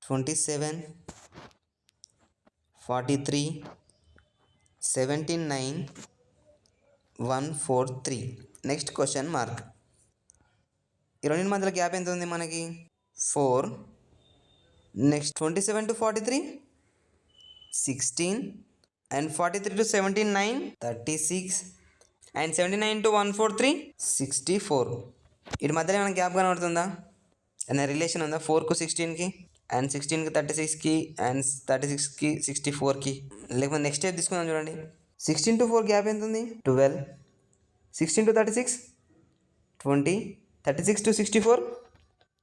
27, 43, 79, 143. Next question mark. ఈ రెండింటి మధ్యలో గ్యాప్ ఎంత ఉంది మనకి? 4. Next 27 to 43, 16, and 43 to 79, 36, and 79 to 143, 64. వీటి మధ్యలో ఏమైనా గ్యాప్ కనబడుతుందా? ఏమైనా రిలేషన్ ఉందా? 4కు 16కి, అండ్ 16కి 36కి, అండ్ 36కి 64కి. లేకపోతే నెక్స్ట్ స్టెప్ తీసుకుందాం చూడండి. 16 to 4 గ్యాప్ ఎంత ఉంది? 12. 16 to 36, 20. 36 to 64,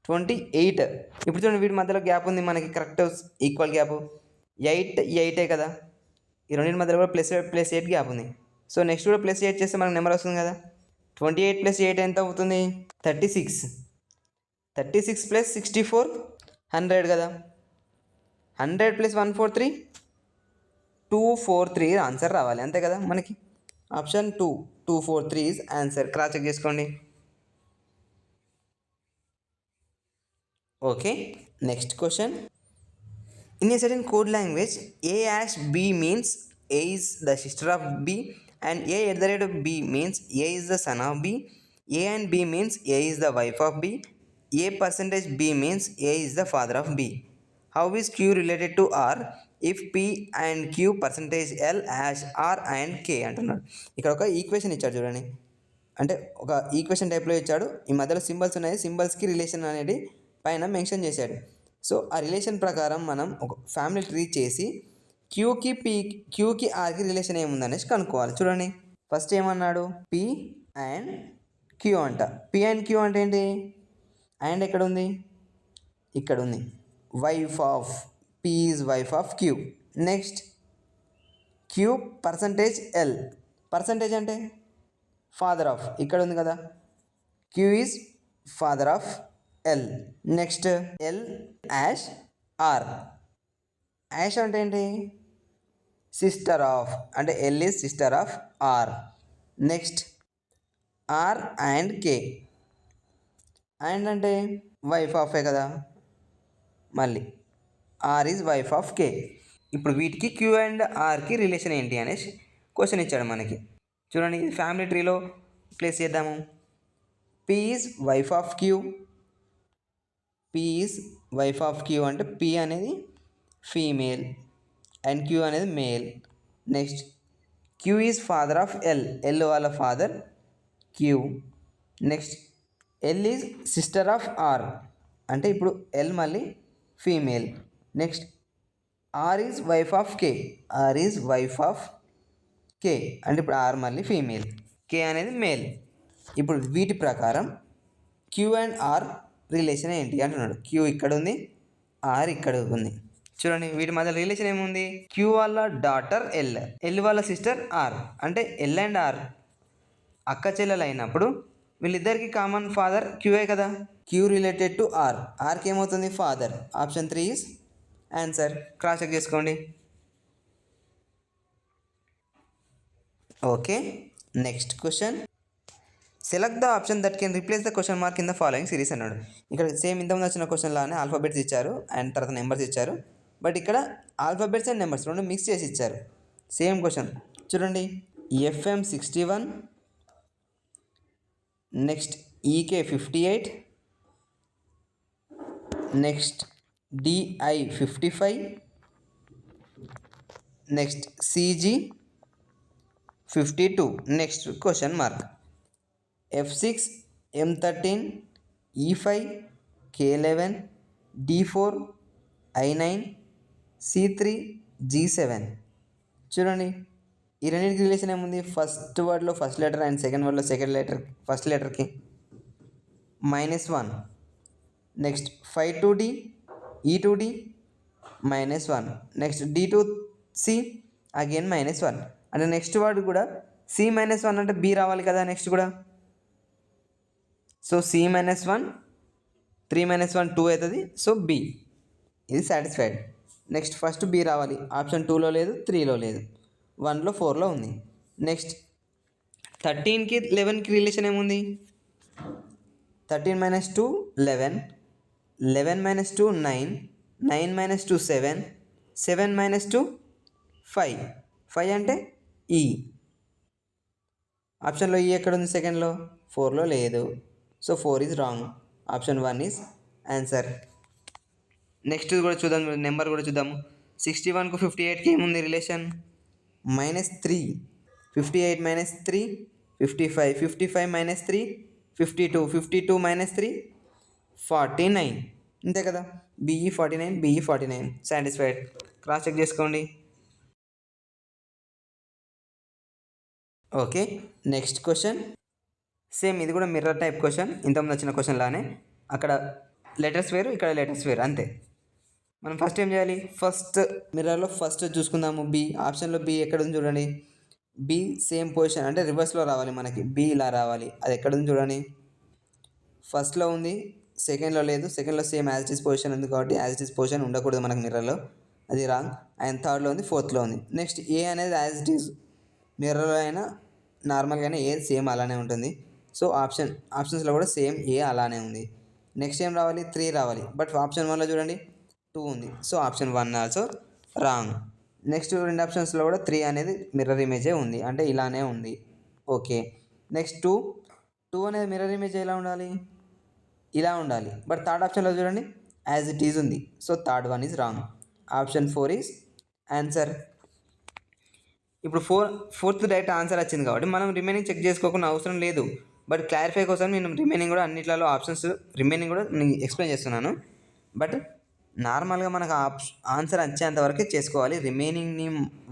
28. ఇప్పుడు చూడండి, వీటి మధ్యలో గ్యాప్ ఉంది మనకి, కరెక్ట్ ఈక్వల్ గ్యాప్ 8 కదా. ఈ రెండింటి మధ్యలో కూడా ప్లస్ 8 గ్యాప్ ఉంది. సో నెక్స్ట్ కూడా ప్లస్ 8 చేస్తే మనకు నెంబర్ వస్తుంది కదా. 28 + 8 ఎంత అవుతుంది? 36. 36 + 64, 100 కదా. 100 + 143, 243 ఆన్సర్ రావాలి, అంతే కదా మనకి. Option 2, 243 is answer. Cross check చేసుకోండి. Okay, next question. In a certain code language, A#B means A is the sister of B, and A@B means A is the son of B. A and B means A is the wife of B. A%B means A is the father of B. How is Q related to R if P and Q %L #R and K అంటున్నాడు. ఇక్కడ ఒక equation ఇచ్చాడు చూడండి. అంటే ఒక equation టైప్లో ఇచ్చాడు. ఈ మధ్యలో సింబల్స్ ఉన్నాయి. సింబల్స్కి రిలేషన్ అనేది పైన మెన్షన్ చేశాడు. సో ఆ రిలేషన్ ప్రకారం మనం ఒక ఫ్యామిలీ ట్రీ చేసి క్యూకి ఆర్కి రిలేషన్ ఏముందనేసి కనుక్కోవాలి. చూడండి, ఫస్ట్ ఏమన్నాడు? పి అండ్ క్యూ అంట. పి అండ్ క్యూ అంటే ఏంటి? అండ్ ఎక్కడ ఉంది? ఇక్కడ ఉంది. Wife of P is wife of Q. Next Q %L. Percentage అంటే ఫాదర్ ఆఫ్, ఇక్కడ ఉంది కదా. Q is father of L. Next L #R. Hash అంటే ఏంటి? సిస్టర్ ఆఫ్, అంటే L is sister of R. Next R and K. And అంటే wife ఆఫే కదా. మళ్ళీ R is wife of K. ఇప్పుడు వీటికి Q అండ్ Rకి రిలేషన్ ఏంటి అనేసి క్వశ్చన్ ఇచ్చాడు మనకి. చూడండి, ఫ్యామిలీ ట్రీలో ప్లేస్ చేద్దాము. P is wife of Q. P is wife of Q అంటే P అనేది ఫీమేల్ అండ్ Q అనేది male. Next Q is father of L. L వాళ్ళ father Q. Next L is sister of R. అంటే ఇప్పుడు L మళ్ళీ female. Next R is wife of K. R is wife of K అంటే ఇప్పుడు R మళ్ళీ female, K అనేది male. ఇప్పుడు వీటి ప్రకారం Q అండ్ R రిలేషన్ ఏంటి అంటున్నాడు. క్యూ ఇక్కడ ఉంది, ఆర్ ఇక్కడ ఉంది. చూడండి, వీటి మధ్య రిలేషన్ ఏముంది? క్యూ వాళ్ళ డాటర్ ఎల్ వాళ్ళ సిస్టర్ ఆర్. అంటే ఎల్ అండ్ ఆర్ అక్క చెల్లెలు అయినప్పుడు వీళ్ళిద్దరికి కామన్ ఫాదర్ క్యూఏ కదా. Q related to R. ఆర్కి ఏమవుతుంది? Father. Option 3 is answer. Cross check చేసుకోండి. Okay, next question. Select the option that can replace the question mark in the following series అన్నాడు. ఇక్కడ సేమ్ ఇంతకుముందు వచ్చిన క్వశ్చన్ లానే alphabets ఇచ్చారు అండ్ తర్వాత నెంబర్స్ ఇచ్చారు. బట్ ఇక్కడ ఆల్ఫాబెట్స్ అండ్ నెంబర్స్ రెండు మిక్స్ చేసి ఇచ్చారు. సేమ్ క్వశ్చన్ చూడండి. FM 61, next EK 58, next DI 55, next CG 52. Next question mark. F6, M13, E5, K11, D4, I9, C3, G7. చూడండి, ఈ రెండింటికి రిలేషన్ ఏముంది? ఫస్ట్ వర్డ్లో ఫస్ట్ లెటర్ అండ్ సెకండ్ వర్డ్లో సెకండ్ లెటర్, ఫస్ట్ లెటర్కి -1. Next 5 to D, E to D -1. Next D to C again -1 అంటే next word కూడా C-1 అంటే బి రావాలి కదా నెక్స్ట్ కూడా. సో C-1 3 - 1 2 అవుతుంది. సో బి ఇది సాటిస్ఫైడ్. నెక్స్ట్ ఫస్ట్ బి రావాలి. ఆప్షన్ 2లో లేదు, 3లో లేదు, 1లో 4లో ఉంది. నెక్స్ట్ 13కి 11కి రిలేషన్ ఏముంది? 13 - 2 11, 11 - 2 9, 9 - 2 7, 7 - 2 5. 5 అంటే ఈ ఆప్షన్లో ఈ ఎక్కడ ఉంది? సెకండ్లో 4లో లేదు. So 4 is wrong. Option 1 is answer. Next కూడా చూద్దాం, నెంబర్ కూడా చూద్దాము. 61కు 58కి ఏముంది రిలేషన్? -3. 58 - 3 55, 55 - 3 52, 52 - 3 49. అంతే కదా. BE 49, BE 49 satisfied. Cross check చేసుకోండి. ఓకే, నెక్స్ట్ క్వశ్చన్ సేమ్, ఇది కూడా మిర్రర్ టైప్ క్వశ్చన్. ఇంతకుముందు వచ్చిన క్వశ్చన్ లానే అక్కడ లెటర్స్ వేరు, ఇక్కడ లెటర్స్ వేరు, అంతే. మనం ఫస్ట్ ఏం చేయాలి? ఫస్ట్ మిర్రర్లో ఫస్ట్ చూసుకుందాము. బి ఆప్షన్లో బి ఎక్కడ ఉంది చూడండి. బి సేమ్ పొజిషన్ అంటే రివర్స్లో రావాలి మనకి. బి ఇలా రావాలి. అది ఎక్కడ ఉంది చూడండి. ఫస్ట్లో ఉంది, సెకండ్లో లేదు. సెకండ్లో same as it is position ఉంది కాబట్టి యాజ్ ఇట్ ఈస్ పొజిషన్ ఉండకూడదు మనకి మిర్రర్లో, అది రాంగ్. అండ్ థర్డ్లో ఉంది, ఫోర్త్లో ఉంది. నెక్స్ట్ ఏ అనేది యాజ్ ఇట్ ఈస్ మిర్రర్లో అయినా నార్మల్గానే ఏ సేమ్ అలానే ఉంటుంది. సో ఆప్షన్స్లో కూడా సేమ్ ఏ అలానే ఉంది. నెక్స్ట్ ఏం రావాలి? 3 రావాలి. బట్ ఆప్షన్ 1లో చూడండి 2 ఉంది. So option 1 also wrong. Next రెండు ఆప్షన్స్లో కూడా 3 అనేది మిర్రర్ ఇమేజే ఉంది, అంటే ఇలానే ఉంది. ఓకే, నెక్స్ట్ 2 అనేది మిర్రర్ ఇమేజ్ ఎలా ఉండాలి? ఇలా ఉండాలి. బట్ థర్డ్ ఆప్షన్లో చూడండి యాజ్ ఇట్ ఈజ్ ఉంది. So third 1 is wrong. Option 4 is answer. ఇప్పుడు ఫోర్త్ డైరెక్ట్ ఆన్సర్ వచ్చింది కాబట్టి మనం రిమైనింగ్ చెక్ చేసుకోకుండా అవసరం లేదు. బట్ క్లారిఫై కోసం నేను రిమైనింగ్ కూడా అన్నిట్లలో ఆప్షన్స్ రిమైనింగ్ కూడా నేను ఎక్స్ప్లెయిన్ చేస్తున్నాను. బట్ నార్మల్గా మనకు ఆన్సర్ వచ్చేంత వరకే చేసుకోవాలి. రిమైనింగ్ని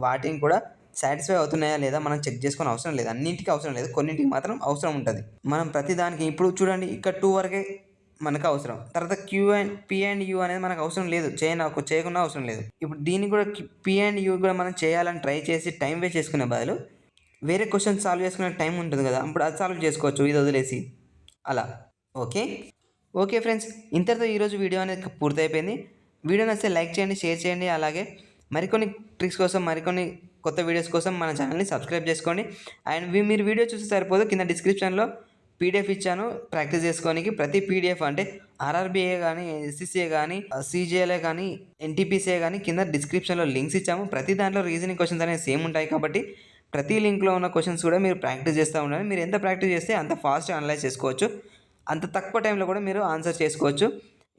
వాటిని కూడా సాటిస్ఫై అవుతున్నాయా లేదా మనం చెక్ చేసుకొని అవసరం లేదు. అన్నింటికి అవసరం లేదు, కొన్నింటికి మాత్రం అవసరం ఉంటుంది. మనం ప్రతిదానికి ఇప్పుడు చూడండి ఇక్కడ 2 వరకే మనకు అవసరం. తర్వాత P and U అనేది మనకు అవసరం లేదు, చేయకుండా అవసరం లేదు. ఇప్పుడు దీన్ని కూడా P and U కూడా మనం చేయాలని ట్రై చేసి టైం వేస్ట్ చేసుకునే బదులు వేరే క్వశ్చన్ సాల్వ్ చేసుకునే టైం ఉంటుంది కదా, అప్పుడు అది సాల్వ్ చేసుకోవచ్చు ఇది వదిలేసి అలా. ఓకే ఫ్రెండ్స్, ఇంతటితో ఈరోజు వీడియో అనేది పూర్తయిపోయింది. వీడియో నచ్చితే లైక్ చేయండి, షేర్ చేయండి. అలాగే మరికొన్ని ట్రిక్స్ కోసం, మరికొన్ని కొత్త వీడియోస్ కోసం మన ఛానల్ని సబ్స్క్రైబ్ చేసుకోండి. అండ్ మీరు వీడియో చూస్తే సరిపోదు, కింద డిస్క్రిప్షన్లో PDF ఇచ్చాను ప్రాక్టీస్ చేసుకోనికి. ప్రతి PDF అంటే RRBA కానీ, SCCA కానీ, CGLA కానీ, NTPCA కానీ కింద డిస్క్రిప్షన్లో లింక్స్ ఇచ్చాము. ప్రతి దాంట్లో రీజనింగ్ క్వశ్చన్స్ అనేవి సేమ్ ఉంటాయి కాబట్టి ప్రతి లింక్లో ఉన్న క్వశ్చన్స్ కూడా మీరు ప్రాక్టీస్ చేస్తూ ఉండాలి. మీరు ఎంత ప్రాక్టీస్ చేస్తే అంత ఫాస్ట్గా అనలైజ్ చేసుకోవచ్చు, అంత తక్కువ టైంలో కూడా మీరు ఆన్సర్ చేసుకోవచ్చు.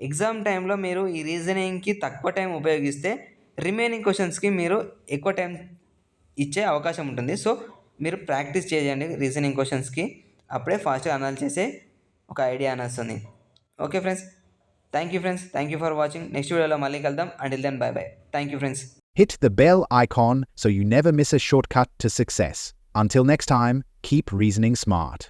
ఎగ్జామ్ టైంలో మీరు ఈ రీజనింగ్కి తక్కువ టైం ఉపయోగిస్తే రిమైనింగ్ క్వశ్చన్స్కి మీరు ఎక్కువ టైం ఇచ్చే అవకాశం ఉంటుంది. సో మీరు ప్రాక్టీస్ చేయండి రీజనింగ్ క్వశ్చన్స్కి, అప్పుడే ఫాస్ట్గా అనలైజ్ చేసే ఒక ఐడియా అని వస్తుంది. Okay friends, thank you for watching. Next వీడియోలో మళ్ళీ కలుద్దాం. Until then bye bye. Thank you friends. Hit the bell icon so you never miss a shortcut to success. Until next time, keep reasoning smart.